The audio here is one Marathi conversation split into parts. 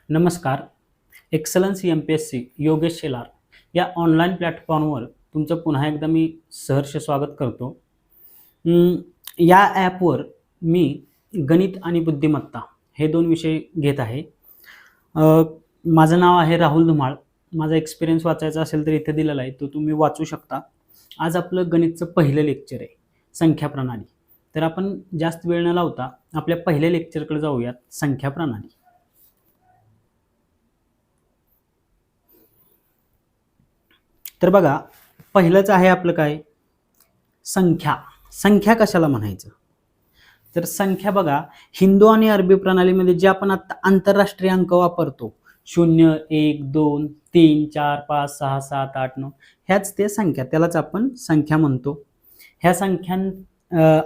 नमस्कार. एक्सलन्स MPSC योगेश शेलार या ऑनलाईन प्लॅटफॉर्मवर तुमचं पुन्हा एकदा मी सहर्ष स्वागत करतो. या ॲपवर मी गणित आणि बुद्धिमत्ता हे 2 विषय घेत आहे. माझं नाव आहे राहुल धुमाळ. माझा एक्सपिरियन्स वाचायचा असेल तर इथे दिलेला आहे, तो तुम्ही वाचू शकता. आज आपलं गणितचं पहिलं लेक्चर आहे, संख्या प्रणाली. तर आपण जास्त वेळ न लावता आपल्या पहिल्या लेक्चरकडे जाऊयात, संख्या प्रणाली. तर बघा, पहिलंच आहे आपलं काय, संख्या. संख्या कशाला म्हणायचं? तर संख्या बघा, हिंदू आणि अरबी प्रणालीमध्ये जे आपण आता आंतरराष्ट्रीय अंक वापरतो 0, 1, 2, 3, 4, 5, 6, 7, 8, 9 ह्याच ते संख्या, त्यालाच आपण संख्या म्हणतो. ह्या संख्या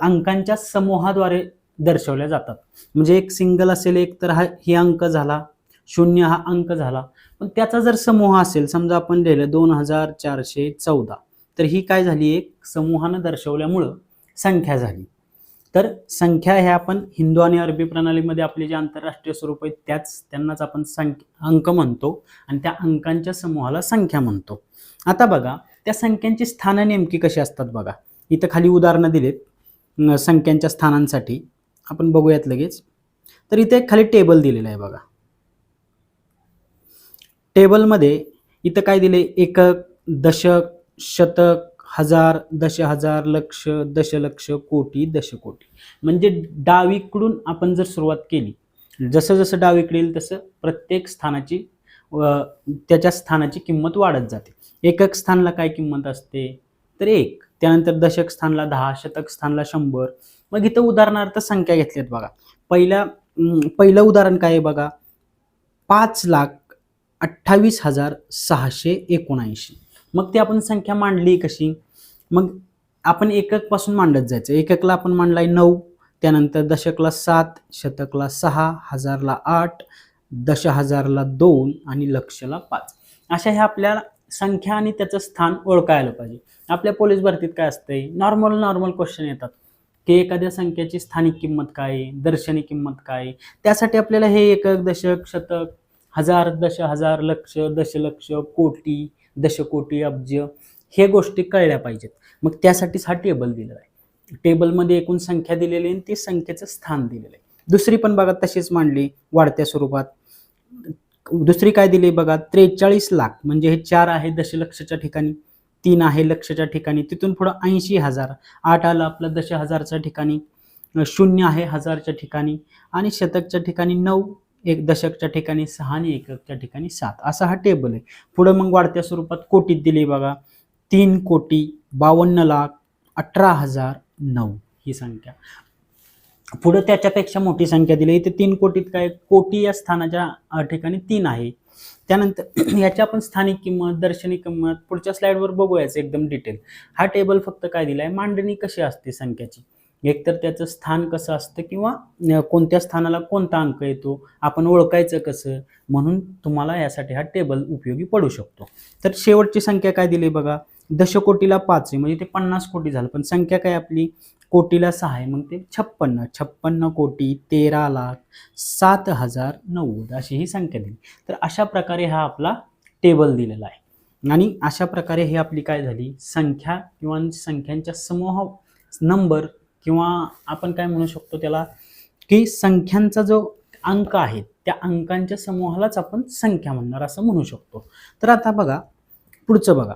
अंकांच्या समूहाद्वारे दर्शवल्या जातात. म्हणजे एक सिंगल असेल एक, तर ही अंक झाला, 0 हा अंक झाला. पण त्याचा जर समूह असेल, समजा आपण लिहिलं 2414, तर ही काय झाली, एक समूहानं दर्शवल्यामुळं संख्या झाली. तर संख्या ह्या आपण हिंदू आणि अरबी प्रणालीमध्ये आपले जे आंतरराष्ट्रीय स्वरूप आहेत त्यांनाच आपण अंक म्हणतो आणि त्या अंकांच्या समूहाला संख्या म्हणतो. आता बघा, त्या संख्यांची स्थानं नेमकी कशी असतात बघा. इथं खाली उदाहरणं दिलेत संख्यांच्या स्थानांसाठी, आपण बघूयात लगेच. तर इथे एक खाली टेबल दिलेलं आहे बघा. टेबलमध्ये इथं काय दिले, एकक, दशक, शतक, हजार, दशहजार, लक्ष, दशलक्ष, कोटी, दशकोटी. म्हणजे डावीकडून आपण जर सुरुवात केली, जसं जसं डावीकडे येईल तसं प्रत्येक स्थानाची त्याच्या स्थानाची किंमत वाढत जाते. एकक स्थानला काय किंमत असते, तर 1. त्यानंतर दशक स्थानला 10, शतक स्थानला 100. मग इथं उदाहरणार्थ संख्या घेतल्यात बघा. पहिलं उदाहरण काय आहे बघा, 5,28,679. मग ती आपण संख्या मांडली कशी, मग आपण एकक पासून मांडत जायचं. एककला आपण मांडलाय 9, त्यानंतर दशकला 7, शतकला 6, हजारला 8, दशहजारला 2 आणि लक्षला 5. अशा ह्या आपल्याला संख्या आणि त्याचं स्थान ओळखायला पाहिजे. आपल्या पोलीस भरतीत काय असतंय, नॉर्मल क्वेश्चन येतात की एखाद्या संख्येची स्थानिक किंमत काय, दर्शनी किंमत काय. त्यासाठी आपल्याला हे एकक, दशक, शतक, हजार, दशहजार, लक्ष, दशलक्ष, कोटी, दशकोटी, अब्ज हे गोष्टी कळल्या पाहिजेत. मग त्यासाठीच हा टेबल दिलेला आहे. टेबलमध्ये एकूण संख्या दिलेली आहे आणि ती संख्येचं स्थान दिलेलं आहे. दुसरी पण बघा तशीच मांडली वाढत्या स्वरूपात. दुसरी काय दिली बघा, 43 लाख. म्हणजे हे 4 आहे दशलक्षच्या ठिकाणी, 3 आहे लक्षच्या ठिकाणी, तिथून पुढं 80,000, 8 आलं आपलं दशहजारच्या ठिकाणी, 0 आहे हजारच्या ठिकाणी आणि शतकच्या ठिकाणी 9, एक दशकच्या ठिकाणी 6 आणि एककच्या ठिकाणी 7. असा हा टेबल आहे. पुढे मग वाढत्या स्वरूपात कोटीत दिली बघा, 3,52,18,009 ही संख्या. पुढे त्याच्यापेक्षा मोठी संख्या दिली. इथे 3 कोटीत काय, कोटी या स्थानाच्या ठिकाणी 3 आहे. त्यानंतर याची आपण स्थानिक किंमत, दर्शनी किंमत पुढच्या स्लाइडवर बघूयाच एकदम डिटेल. हा टेबल फक्त काय दिलाय, मांडणी कशी असते संख्याची, एकतर त्याचं स्थान कसं असतं किंवा कोणत्या स्थानाला कोणता अंक येतो आपण ओळखायचं कसं, म्हणून तुम्हाला यासाठी हा टेबल उपयोगी पडू शकतो. तर शेवटची संख्या काय दिली बघा, दशकोटीला 5 आहे म्हणजे ते 50 कोटी झालं. पण संख्या काय आपली, कोटीला 6 आहे मग ते 56 कोटी 13,07,090 अशी ही संख्या दिली. तर अशा प्रकारे हा आपला टेबल दिलेला आहे आणि अशा प्रकारे ही आपली काय झाली, संख्या किंवा संख्यांच्या समूह, नंबर किंवा आपण काय म्हणू शकतो त्याला, की संख्यांचा जो अंक आहे त्या अंकांच्या समूहालाच आपण संख्या म्हणणार असं म्हणू शकतो. तर आता बघा पुढचं बघा.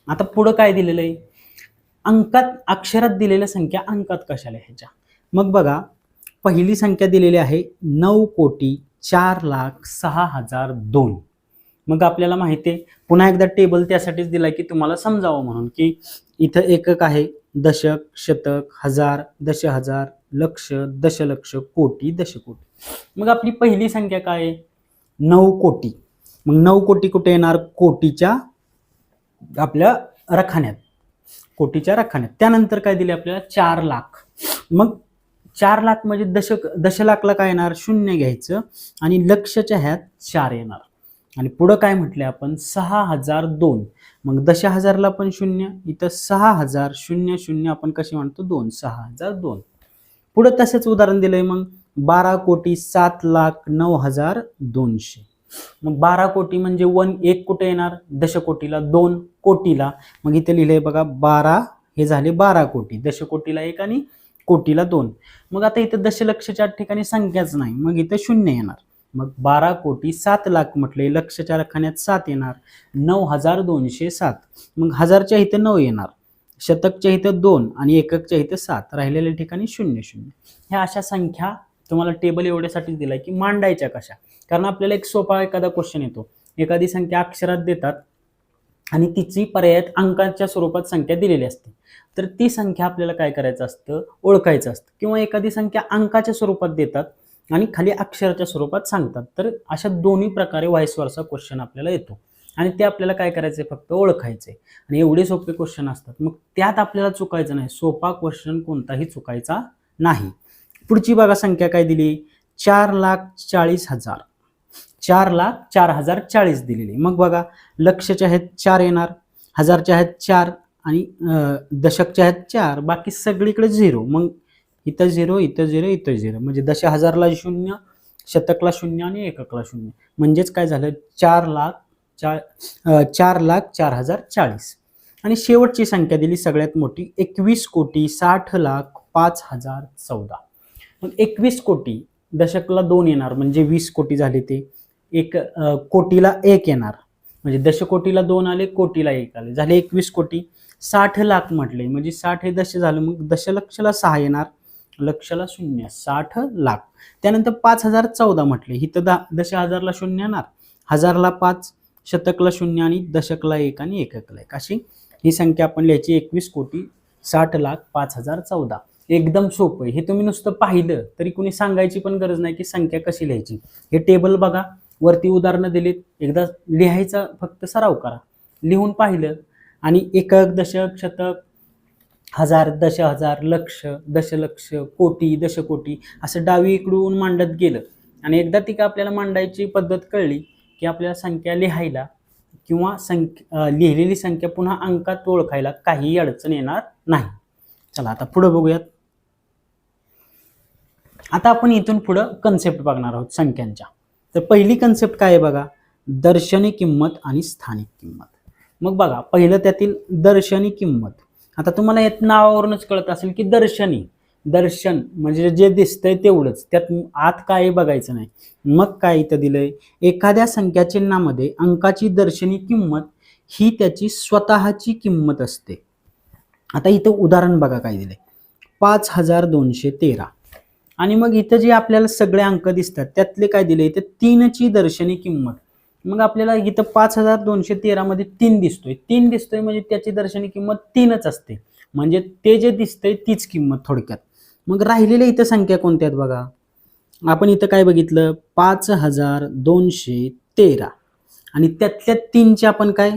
आता पुढं काय दिलेलं आहे, अंकात, अक्षरात दिलेल्या संख्या अंकात कशा लिहायच्या. मग बघा, पहिली संख्या दिलेली आहे 9,04,06,002. मग आपल्याला माहिती आहे, पुन्हा एकदा टेबल त्यासाठीच दिलाय की तुम्हाला समजावं म्हणून, की इथं एकक आहे, दशक, शतक, हजार, दशहजार, लक्ष, दशलक्ष, कोटी, दशकोटी. मग आपली पहिली संख्या काय आहे, 9 कोटी. मग 9 कोटी कुठे येणार, कोटीच्या आपल्या रखान्यात, कोटीच्या रखान्यात. त्यानंतर काय दिले आपल्याला, 4 लाख. मग 4 लाख म्हणजे दशलाखला काय येणार, 0 घ्यायचं आणि लक्षच्या ह्यात 4 येणार. आणि पुढं काय म्हटले आपण, 6,002. मग दशहजारला पण 0, इथं 6,000 0 0 आपण कशी म्हणतो 2, 6,002. पुढं तसेच उदाहरण दिलंय. मग 12,07,09,200. मग 12 कोटी म्हणजे 1 कुठे येणार, दशकोटीला, 2 कोटीला. मग इथे लिहिले बघा 12, हे झाले 12 कोटी, दशकोटीला 1 आणि कोटीला 2. मग आता इथं दशलक्षच्या ठिकाणी संख्याच नाही, मग इथं 0 येणार. मग 12,07,00,000 म्हटले, लक्षच्या रखान्यात 7 येणार, 9,207. मग हजारच्या इथं 9 येणार, शतकच्या इथं 2 आणि एककच्या इथं 7, राहिलेल्या ठिकाणी 0 0. ह्या अशा संख्या तुम्हाला टेबल एवढ्यासाठी दिलाय की मांडायच्या कशा. कारण आपल्याला एक सोपा एखादा क्वेश्चन येतो, एखादी संख्या अक्षरात देतात आणि तिची पर्यायात अंकांच्या स्वरूपात संख्या दिलेली असते, तर ती संख्या आपल्याला काय करायचं असतं, ओळखायचं असतं. किंवा एखादी संख्या अंकाच्या स्वरूपात देतात आणि खाली अक्षराच्या स्वरूपात सांगतात, तर अशा दोन्ही प्रकारे व्हाईस वर्सा क्वेश्चन आपल्याला येतो आणि ते आपल्याला काय करायचे, फक्त ओळखायचे. आणि एवढे सोपे क्वेश्चन असतात, मग त्यात आपल्याला चुकायचं नाही, सोपा क्वेश्चन कोणताही चुकायचा नाही. पुढची बघा संख्या काय दिली, 4,40,000, 4,04,040 दिलेली. मग बघा लक्षच्या आहेत 4 येणार, हजारच्या आहेत 4 आणि दशकच्या आहेत 4, बाकी सगळीकडे 0. मग इथं 0, इथं 0, इथं 0, म्हणजे दश हजारला 0, शतकला 0 आणि एककला 0. म्हणजेच काय झालं, 4,04,040. आणि शेवटची संख्या दिली सगळ्यात मोठी, 21,60,05,014. मग 21 कोटी, दशकला 2 येणार म्हणजे 20 कोटी झाले, ते एक कोटीला 1 येणार म्हणजे दशकोटीला 2 आले, कोटीला 1 आले, झाले 21 कोटी. 60,00,000 म्हटले म्हणजे 60 हे दश झालं, मग दशलक्षला 6 येणार, लक्षला 0, 60,00,000. त्यानंतर 5,014 म्हटले, इथं दश हजारला 0 येणार, हजारला 5, शतकला 0 आणि दशकला 1 आणि एककला 1. अशी ही संख्या आपण लिहायची, 21,60,05,014. एकदम सोपं आहे. हे तुम्ही नुसतं पाहिलं तरी कुणी सांगायची पण गरज नाही की संख्या कशी लिहायची. हे टेबल बघा, वरती उदाहरणं दिलीत, एकदा लिहायचा फक्त सराव करा, लिहून पाहिलं आणि एकक, दशक, शतक, हजार, दश हजार, लक्ष, दशलक्ष, कोटी, दशकोटी असं डावीकडून मांडत गेलं आणि एकदा ती का आपल्याला मांडायची पद्धत कळली की आपल्याला संख्या लिहायला किंवा लिहिलेली संख्या पुन्हा अंकात ओळखायला काही अडचण येणार नाही. चला आता पुढे बघूयात. आता आपण इथून पुढं कन्सेप्ट बघणार आहोत संख्यांच्या. तर पहिली कन्सेप्ट काय आहे बघा, दर्शनी किंमत आणि स्थानिक किंमत. मग बघा पहिलं त्यातील दर्शनी किंमत. आता तुम्हाला यात नावावरूनच कळत असेल की दर्शनी, दर्शन म्हणजे जे दिसतंय तेवढंच, त्यात आत काय बघायचं नाही. मग काय इथं दिलंय, एखाद्या संख्या चिन्हामध्ये अंकाची दर्शनी किंमत ही त्याची स्वतःची किंमत असते. आता इथं उदाहरण बघा काय दिलंय, 5,213. आणि मग इथं जे आपल्याला सगळे अंक दिसतात त्यातले काय दिले, इथं 3ची दर्शनी किंमत. मग आपल्याला इथं 5,213 मध्ये 3 दिसतोय, 3 दिसतोय म्हणजे त्याची दर्शनी किंमत 3च असते, म्हणजे ते जे दिसतंय तीच किंमत थोडक्यात. मग राहिलेल्या इथं संख्या कोणत्या आहेत बघा, आपण इथं काय बघितलं, 5,213 आणि त्यातल्या 3ची आपण काय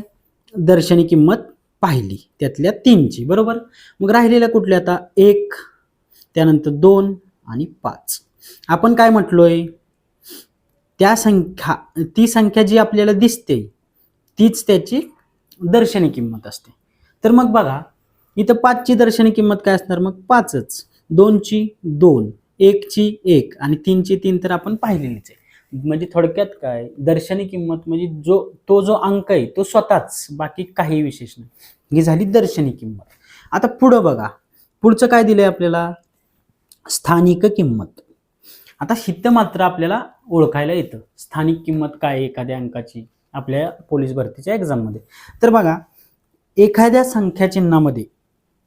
दर्शनी किंमत पाहिली, त्यातल्या 3ची, बरोबर. मग राहिलेल्या कुठल्या आता, 1, त्यानंतर 2 आणि 5. आपण काय म्हटलोय, त्या संख्या, ती संख्या जी आपल्याला दिसते तीच त्याची दर्शनी किंमत असते. तर मग बघा इथं 5ची दर्शनी किंमत काय असणार, मग 5च, 2ची 2, 1ची 1 आणि 3ची 3 तर आपण पाहिलेलीच आहे. म्हणजे थोडक्यात काय, दर्शनी किंमत म्हणजे तो जो अंक आहे तो स्वतःच, बाकी काही विशेष नाही, ही झाली दर्शनी किंमत. आता पुढं बघा, पुढचं काय दिलंय आपल्याला, स्थानिक किंमत. आता हिथं मात्र आपल्याला ओळखायला येतं स्थानिक किंमत काय एखाद्या अंकाची आपल्या पोलीस भरतीच्या एक्झाम मध्ये. तर बघा एखाद्या संख्या चिन्हामध्ये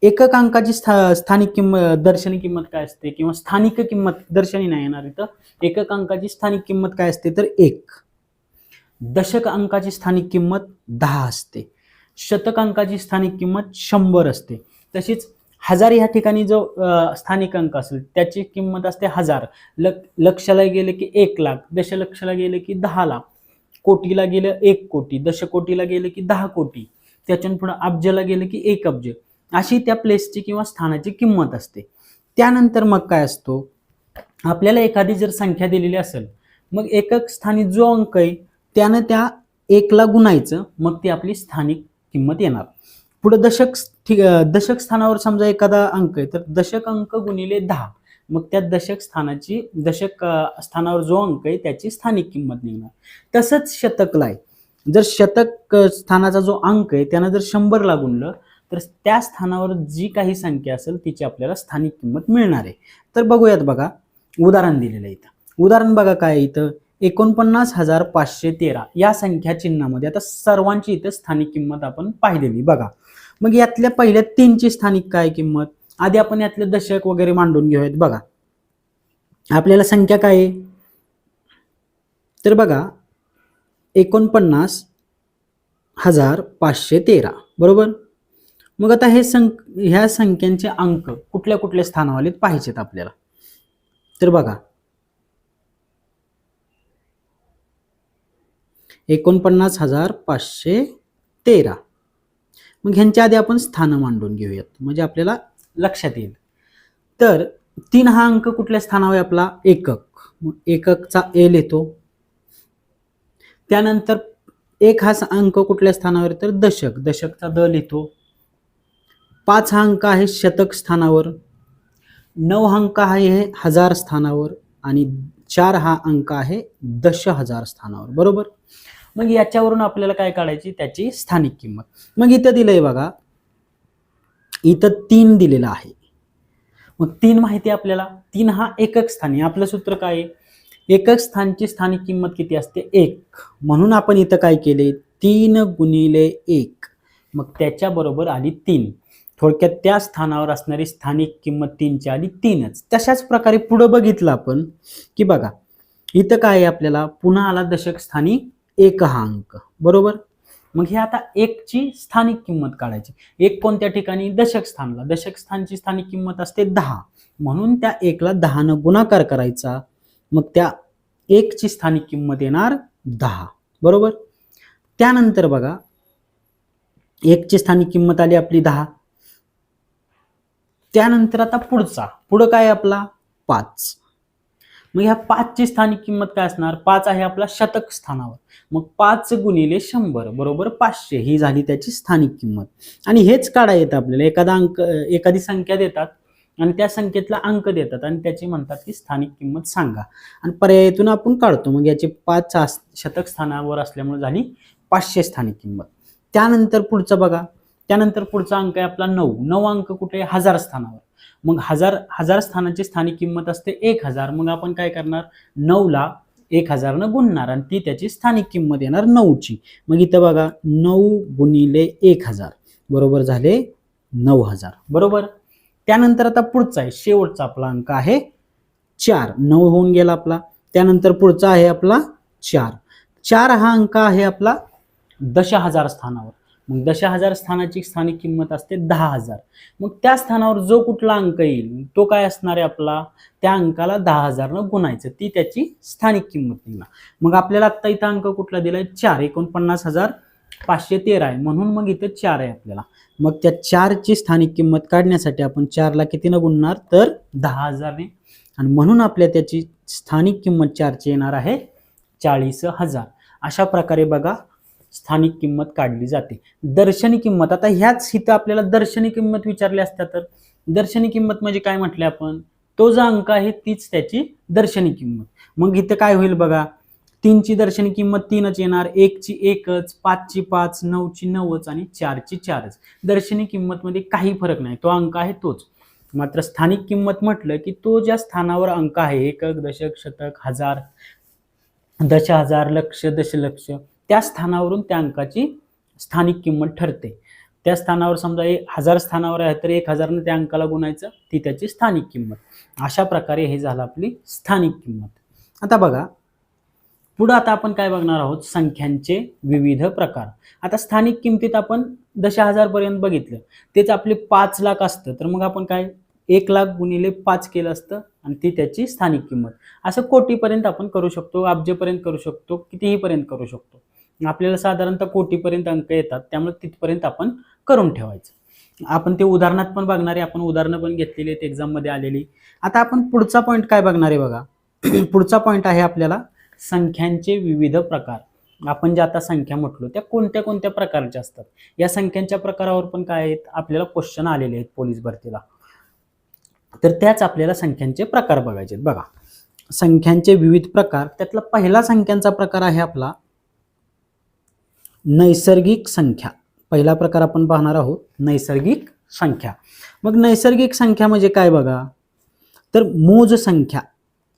एकक अंकाची स्थानिक किंमत, दर्शनी किंमत काय असते, किंवा स्थानिक किंमत, दर्शनी नाही येणार इथं, एकक अंकाची स्थानिक किंमत काय असते तर 1. दशक अंकाची स्थानिक किंमत 10 असते, शतक अंकाची स्थानिक किंमत 100 असते. तशीच हजार ह्या ठिकाणी जो स्थानिक अंक असेल त्याची किंमत असते 1000. लक्षाला गेले की 1,00,000, दशलक्षाला गेले की 10,00,000, कोटीला गेलं 1 कोटी, दशकोटीला गेले की 10 कोटी, त्याच्यानं पुढे अब्जला गेले की 1 अब्ज. अशी त्या प्लेसची किंवा स्थानाची किंमत असते. त्यानंतर मग काय असतो, आपल्याला एखादी जर संख्या दिलेली असेल, मग एकक स्थानी जो अंक आहे त्यानं त्या 1ला गुणायचं, मग ती आपली स्थानिक किंमत येणार. पुढे दशक स्थानावर समजा एखादा अंक आहे तर दशक अंक गुणिले 10, मग त्या दशक स्थानावर जो अंक आहे त्याची स्थानिक किंमत निघणार। तसंच शतकला आहे, जर शतक स्थानाचा जो अंक आहे त्यानं जर 100 ला गुणलं तर त्या स्थानावर जी काही संख्या असेल तिची आपल्याला स्थानिक किंमत मिळणार आहे। तर बघूयात बघा, उदाहरण दिलेलं आहे इथं। उदाहरण बघा काय आहे इथं, 49,513 या संख्या चिन्हामध्ये आता सर्वांची इथं स्थानिक किंमत आपण पाहिलेली बघा। मग यातल्या पहिल्या 3ची स्थानिक काय किंमत, आधी आपण यातले दशक वगैरे मांडून घेऊयात बघा। आपल्याला संख्या काय आहे तर बघा 49,513 बरोबर। मग आता ह्या संख्यांचे अंक कुठल्या कुठल्या स्थानावर पाहिजेत आपल्याला, तर बघा 49,513। मग ह्यांच्या आधी आपण स्थान मांडून घेऊयात म्हणजे आपल्याला लक्षात येईल। तर 3 हा अंक कुठल्या स्थानावर आहे आपला, एकक, मग एककचा एल येतो। त्यानंतर 1 हा अंक कुठल्या स्थानावर तर दशक, दशकचा द लिहितो। 5 हा अंक आहे शतक स्थानावर, 9 हा अंक आहे हजार स्थानावर आणि 4 हा अंक आहे दश हजार स्थानावर बरोबर। मग याच्यावरून आपल्याला काय काढायची, त्याची स्थानिक किंमत। मग इथं दिलंय बघा, इथं 3 दिलेला आहे। मग 3 माहिती आपल्याला, 3 हा एकक स्थानी, आपलं सूत्र काय आहे, एकक स्थानची स्थानिक किंमत किती असते 1, म्हणून आपण इथं काय केले 3 गुणिले 1, मग त्याच्या बरोबर आली 3। थोडक्यात त्या स्थानावर असणारी स्थानिक किंमत 3ची आली 3च। तशाच प्रकारे पुढे बघितलं आपण की बघा इथं काय आहे आपल्याला, पुन्हा आला दशक स्थानी 1 हा अंक बरोबर। मग हे आता 1 ची स्थानिक किंमत काढायची, 1 कोणत्या ठिकाणी, दशक स्थानला, दशक स्थानची स्थानिक किंमत असते 10, म्हणून त्या 1 ला 10 ने गुणाकार करायचा, मग त्या 1 ची स्थानिक किंमत येणार 10 बरोबर। त्यानंतर बघा 1 ची स्थानिक किंमत आली आपली 10। त्यानंतर आता पुढं काय आपला 5, मग ह्या 5 ची स्थानिक किंमत काय असणार, 5 आहे आपला शतक स्थानावर, मग 5 गुणिले 100 बरोबर 500 ही झाली त्याची स्थानिक किंमत। आणि हेच काढा येतं आपल्याला, एखादी संख्या देतात आणि त्या संख्येतला अंक देतात आणि त्याची म्हणतात की स्थानिक किंमत सांगा, आणि पर्यायातून आपण काढतो। मग याची 5 शतक स्थानावर असल्यामुळे झाली 500 स्थानिक किंमत। त्यानंतर पुढचं बघा, त्यानंतर पुढचा अंक आहे आपला 9 अंक कुठे, हजार स्थानावर, मग हजार स्थानाची स्थानिक किंमत असते 1000, मग आपण काय करणार 9 ला 1000 ने गुणणार आणि ती त्याची स्थानिक किंमत येणार 9 ची। मग इथं बघा 9 गुणिले 1000 बरोबर झाले 9000 बरोबर। त्यानंतर आता पुढचा आहे शेवटचा आपला अंक आहे 4, 9 होऊन गेला आपला। त्यानंतर पुढचा आहे आपला 4 हा अंक आहे आपला दश हजार स्थानावर, मग दश हजार स्थानाची स्थानिक किंमत असते 10,000, मग त्या स्थानावर जो कुठला अंक येईल तो काय असणार आहे आपला, त्या अंकाला 10,000 ने गुणायचं, ती त्याची स्थानिक किंमत निघणार। मग आपल्याला आता इथं अंक कुठला दिलाय 4, 49,513 आहे, म्हणून मग इथं 4 आहे आपल्याला। मग त्या 4 ची स्थानिक किंमत काढण्यासाठी आपण 4 ला कितीने गुणणार तर 10,000 ने, आणि म्हणून आपल्या त्याची स्थानिक किंमत 4 ची येणार आहे 40,000। अशा प्रकारे बघा स्थानिक किंमत काढली जाते। दर्शनी किंमत, आता ह्याच इथं आपल्याला दर्शनी किंमत विचारली असत्या तर दर्शनी किंमत म्हणजे काय म्हटले आपण, तो जो अंक आहे तीच त्याची दर्शनी किंमत। मग इथं काय होईल बघा, 3 ची दर्शनी किंमत 3च येणार, 1 ची 1च, 5 ची 5, 9 ची 9च आणि 4 ची 4च। दर्शनी किंमत मध्ये काही फरक नाही, तो अंक आहे तोच। मात्र स्थानिक किंमत म्हटलं की तो ज्या स्थानावर अंक आहे, एकक, दशक, शतक, हजार, दश हजार, लक्ष, दशलक्ष, त्या स्थानावरून त्या अंकाची स्थानिक किंमत ठरते। त्या स्थानावर समजा 1000 स्थानावर आहे तर 1000 ने त्या अंकाला गुणायचं, ती त्याची स्थानिक किंमत। अशा प्रकारे हे झालं आपली स्थानिक किंमत। आता बघा पुढे आता आपण काय बघणार आहोत, संख्यांचे विविध प्रकार। आता स्थानिक किमतीत आपण 10,000 पर्यंत बघितलं, तेच आपले 5 लाख असतं तर मग आपण काय 1 लाख गुणिले 5 केलं असतं आणि ती त्याची स्थानिक किंमत। असं कोटीपर्यंत आपण करू शकतो, अब्जपर्यंत करू शकतो, कितीही पर्यंत करू शकतो। आपल्याला साधारणतः कोटीपर्यंत अंक येतात, त्यामुळे तिथपर्यंत आपण करून ठेवायचं। आपण ते उदाहरणात पण बघणार आहे, आपण उदाहरणं पण घेतलेली आहेत एक्झाम मध्ये आलेली। आता आपण पुढचा पॉईंट काय बघणार आहे बघा पुढचा पॉईंट आहे आपल्याला संख्यांचे विविध प्रकार। आपण ज्या आता संख्या म्हटलो त्या कोणत्या कोणत्या प्रकारच्या असतात, या संख्यांच्या प्रकारावर पण काय आहेत आपल्याला क्वेश्चन आलेले आहेत पोलीस भरतीला। तर त्याच आपल्याला संख्यांचे प्रकार बघायचे आहेत. बघा, संख्यांचे विविध प्रकार, त्यातला पहिला संख्यांचा प्रकार आहे आपला नैसर्गिक संख्या. पहिला प्रकार आपण पाहणार आहोत नैसर्गिक संख्या. मग नैसर्गिक संख्या म्हणजे काय बघा, तर मोज संख्या.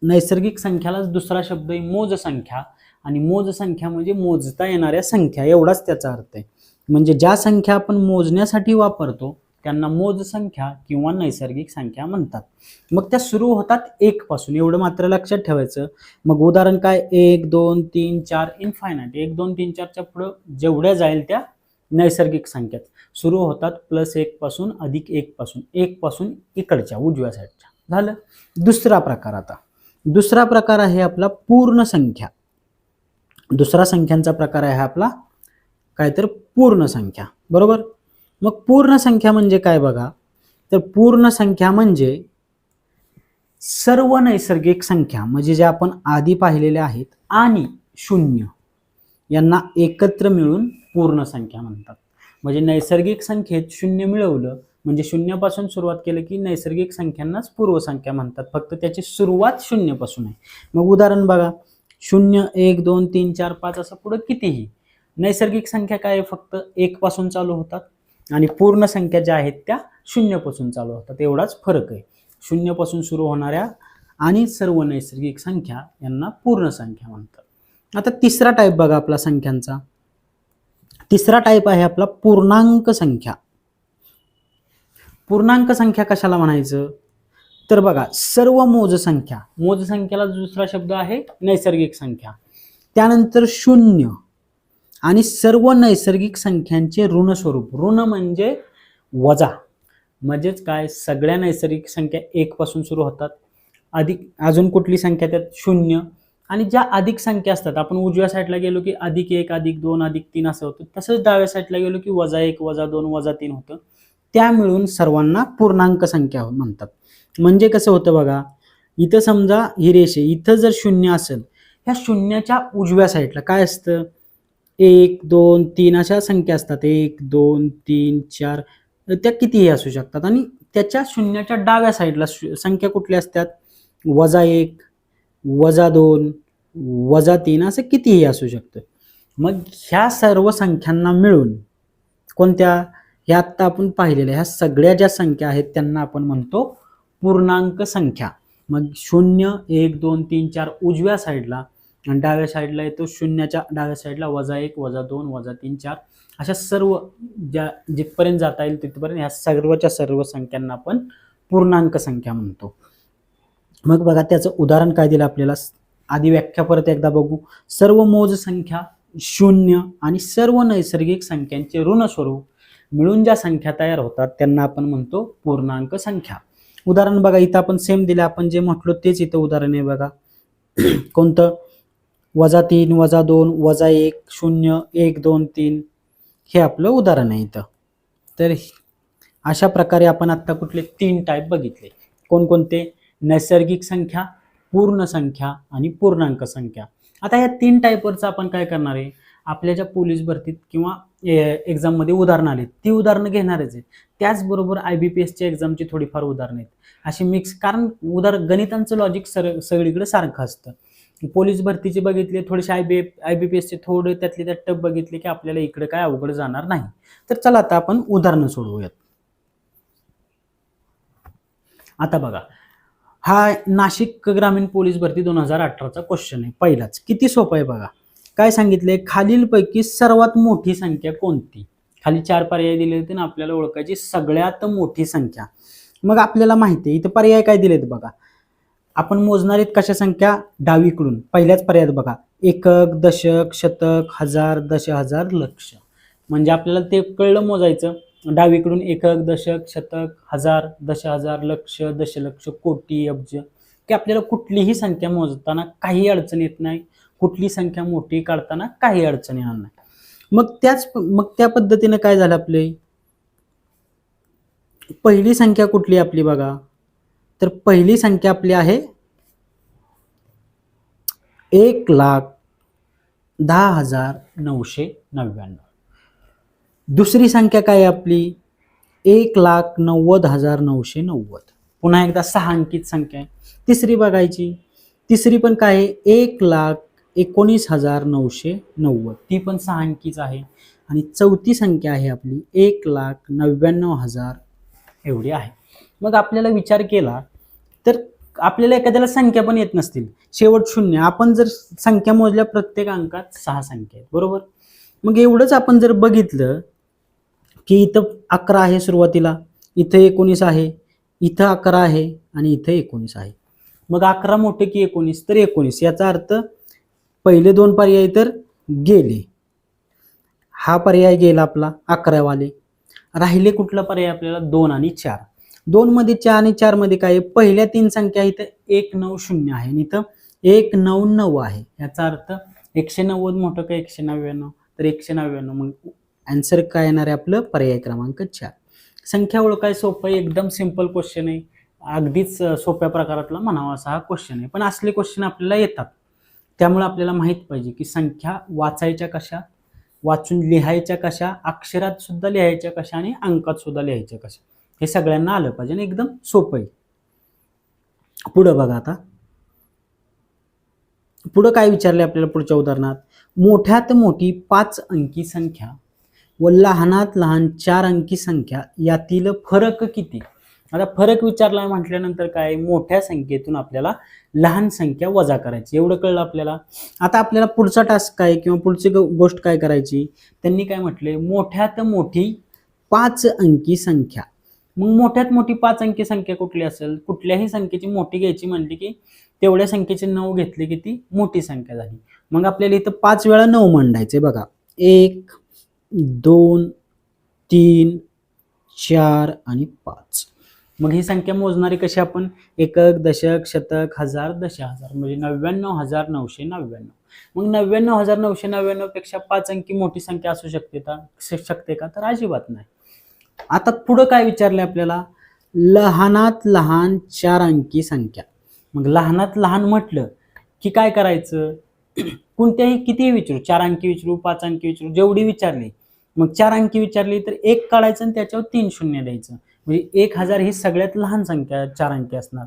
नैसर्गिक संख्यालाच दुसरा शब्द आहे मोज संख्या, आणि मोज संख्या म्हणजे मोजता येणाऱ्या संख्या, एवढाच त्याचा अर्थ आहे. म्हणजे ज्या संख्या आपण मोजण्यासाठी वापरतो त्यांना मोज संख्या किंवा नैसर्गिक संख्या म्हणतात. मग त्या सुरू होतात 1 पासून, एवढं मात्र लक्षात ठेवायचं. मग उदाहरण काय, 1 2 3 4 इनफायनाईट. 1 2 3 4च्या पुढं जेवढ्या जाईल त्या नैसर्गिक संख्या सुरू होतात +1 पासून +1 पासून, 1 पासून इकडच्या उजव्या साईडच्या. झालं. दुसरा प्रकार, आता दुसरा प्रकार आहे आपला पूर्ण संख्या. दुसरा संख्यांचा प्रकार आहे आपला काय, तर पूर्ण संख्या. बरोबर. मग पूर्ण संख्या म्हणजे काय बघा, तर पूर्ण संख्या म्हणजे सर्व नैसर्गिक संख्या, म्हणजे ज्या आपण आधी पाहिलेल्या आहेत, आणि शून्य यांना एकत्र मिळून पूर्ण संख्या म्हणतात. म्हणजे नैसर्गिक संख्येत शून्य मिळवलं म्हणजे शून्यापासून सुरुवात केलं की नैसर्गिक संख्यांनाच पूर्व संख्या म्हणतात, फक्त त्याची सुरुवात शून्यापासून आहे. मग उदाहरण बघा, 0 1 2 3 4 5 असं पुढे कितीही. नैसर्गिक संख्या काय आहे, फक्त 1 पासून चालू होतात, आणि पूर्ण संख्या ज्या आहेत त्या 0 पासून चालू होतात, एवढाच फरक आहे. 0 पासून सुरू होणाऱ्या आणि सर्व नैसर्गिक संख्या यांना पूर्ण संख्या म्हणतात. आता तिसरा टाईप बघा आपला संख्यांचा. तिसरा टाईप आहे आपला पूर्णांक संख्या. पूर्णांक संख्या कशाला म्हणायचं, तर बघा, सर्व मोज संख्या, मोज संख्याला दुसरा शब्द आहे नैसर्गिक संख्या, त्यानंतर शून्य आणि सर्व नैसर्गिक संख्यांचे ऋण स्वरूप. ऋण म्हणजे वजा, म्हणजेच काय, सगळ्या नैसर्गिक संख्या 1 पासून सुरू होतात, अधिक अजून कुठली संख्या त्यात 0, आणि ज्या अधिक संख्या असतात, आपण उजव्या साईडला गेलो की +1 +2 +3 असं होतं, तसंच डाव्या साईडला गेलो की -1 -2 -3 होतं. त्या मिळून सर्वांना पूर्णांक संख्या म्हणतात. म्हणजे कसं होतं बघा, इथं समजा ही रेषे, इथं जर 0 असेल, ह्या शून्याच्या उजव्या साईडला काय असतं, 1 2 3 अशा संख्या असतात, 1 2 3 4, त्या कितीही असू शकतात. आणि त्याच्या शून्याच्या डाव्या साईडला संख्या कुठल्या असतात, -1 -2 -3 असं कितीही असू शकतं. मग ह्या सर्व संख्यांना मिळून कोणत्या, ह्या आत्ता आपण पाहिलेल्या ह्या सगळ्या ज्या संख्या आहेत त्यांना आपण म्हणतो पूर्णांक संख्या. मग 0 1 2 3 4 उजव्या साईडला, आणि डाव्या साईडला येतो शून्याच्या डाव्या साईडला -1 -2 -3 4, अशा सर्व ज्या जिथपर्यंत जाता येईल तिथपर्यंत ह्या सर्वच्या सर्व संख्यांना आपण पूर्णांक संख्या म्हणतो. मग बघा, त्याचं उदाहरण काय दिलं आपल्याला, आधी व्याख्या परत एकदा बघू. सर्व मोज संख्या, शून्य आणि सर्व नैसर्गिक संख्यांचे ऋण स्वरूप मिळून ज्या संख्या तयार होतात त्यांना आपण म्हणतो पूर्णांक संख्या. उदाहरण बघा, इथं आपण सेम दिलं, आपण जे म्हटलो तेच इथं उदाहरण आहे बघा. कोणतं, -3 -2 -1 0 1 2 3, हे आपलं उदाहरण आहे इथं. तर अशा प्रकारे आपण आता कुठले 3 टाईप बघितले. कोणकोणते, नैसर्गिक संख्या, पूर्ण संख्या आणि पूर्णांक संख्या. आता या 3 टाईपवरचं आपण काय करणार आहे, आपल्या ज्या पोलीस भरतीत किंवा एक्झाममध्ये उदाहरणं आली ती उदाहरणं घेणारच आहे. त्याचबरोबर IBPSच्या एक्झामची थोडीफार उदाहरणं आहेत अशी मिक्स, कारण गणितांचं लॉजिक सगळीकडे सारखं असतं. पोलीस भरतीचे बघितले, थोडेसे IBPSचे थोडे त्यातले त्यात टप बघितले की आपल्याला इकडे काय अवघड जाणार नाही. तर चला आता आपण उदाहरणं सोडवूयात. आता बघा, हा नाशिक ग्रामीण पोलीस भरती 2018चा क्वेश्चन आहे, पहिलाच. किती सोपा आहे बघा. काय सांगितलंय, खालीलपैकी सर्वात मोठी संख्या कोणती. खाली 4 पर्याय दिले होते ना, आपल्याला ओळखायची सगळ्यात मोठी संख्या. मग आपल्याला माहिती आहे इथं पर्याय काय दिलेत बघा. आपण मोजणार आहेत कशा संख्या, डावीकडून. पहिल्याच पर्यायात बघा, एकक, दशक, शतक, हजार, दशहजार, लक्ष. म्हणजे आपल्याला ते कळलं मोजायचं. डावीकडून एकक, दशक, शतक, हजार, दशहजार, लक्ष, दशलक्ष, कोटी, अब्ज, की आपल्याला कुठलीही संख्या मोजताना काही अडचण येत नाही, कुठली संख्या मोठी काढताना काही अडचण येणार नाही. मग त्या पद्धतीने काय झालं, आपले पहिली संख्या कुठली आपली बघा, तर पहिली संख्या आपली आहे 1,10,999. दुसरी संख्या काय आपली 1,90,990. पुन्हा एकदा 6 अंकीत संख्या आहे. तिसरी बघायची, तिसरी पण काय आहे 1,19,990, ती पण 6 अंकीच आहे. आणि चौथी संख्या आहे आपली 1,99,000 एवढी आहे. मग आपल्याला विचार केला तर आपल्याला एखाद्याला संख्या पण येत नसतील, शेवट शून्य, आपण जर संख्या मोजल्या प्रत्येक अंकात 6 संख्या आहेत बरोबर. मग एवढंच आपण जर बघितलं की इथं 11 आहे सुरुवातीला, इथं 19 आहे, इथं 11 आहे आणि इथं 19 आहे. मग 11 मोठे की 19, तर 19. याचा अर्थ पहिले दोन पर्याय तर गेले, हा पर्याय गेला आपला 11 वाले. राहिले कुठला पर्याय आपल्याला 2 आणि 4. 2 मध्ये 4 आणि 4 मध्ये काय आहे, पहिल्या 3 संख्या इथं 190 आहे आणि इथं 199 आहे. याचा अर्थ 190 मोठं का 199, तर 199. मग आन्सर काय येणार आहे आपलं, पर्याय क्रमांक 4. संख्या ओळखाय सोपं आहे, एकदम सिंपल क्वेश्चन आहे, अगदीच सोप्या प्रकारातला म्हणावा असा हा क्वेश्चन आहे. पण असले क्वेश्चन आपल्याला येतात, त्यामुळे आपल्याला माहित पाहिजे की संख्या वाचायच्या कशा, वाचून लिहायच्या कशा, अक्षरात सुद्धा लिहायच्या कशा आणि अंकात सुद्धा लिहायच्या कशा, हे सगळ्यांना आलं पाहिजे आणि एकदम सोपं आहे. पुढं बघा, आता पुढं काय विचारले आपल्याला पुढच्या उदाहरणात, मोठ्यात मोठी 5 अंकी संख्या व लहानात लहान 4 अंकी संख्या यातील फरक किती. आता फरक विचारला म्हटल्यानंतर काय, मोठ्या संख्येतून आपल्याला लहान संख्या वजा करायची, एवढं कळलं आपल्याला. आता आपल्याला पुढचा टास्क काय किंवा पुढची गोष्ट काय करायची, त्यांनी काय म्हटले, मोठ्यात मोठी 5 अंकी संख्या. मग मोठ्यात मोठी 5 अंकी संख्या कुठली असेल, कुठल्याही संख्येची मोठी घ्यायची म्हणली की तेवढ्या संख्येचे 9 घेतले की ती मोठी संख्या झाली. मग आपल्याला इथं 5 वेळा 9 मांडायचे बघा, 1 2 3 4 आणि 5. मग ही संख्या मोजणारी कशी आपण, एकक, दशक, शतक, हजार, दशहजार, म्हणजे 99,999. मग 99,999 पेक्षा 5 अंकी मोठी संख्या असू शकते का, तर अजिबात नाही. आता पुढं काय विचारलंय आपल्याला, लहानात लहान 4 अंकी संख्या. मग लहानात लहान म्हटलं की काय करायचं, कोणत्याही कितीही विचारू, 4 अंकी विचारू, 5 अंकी विचारू, जेवढी विचारली. मग 4 अंकी विचारली तर 1 काढायचं आणि त्याच्यावर 3 शून्य द्यायचं, म्हणजे 1000 ही सगळ्यात लहान संख्या 4 अंकी असणार.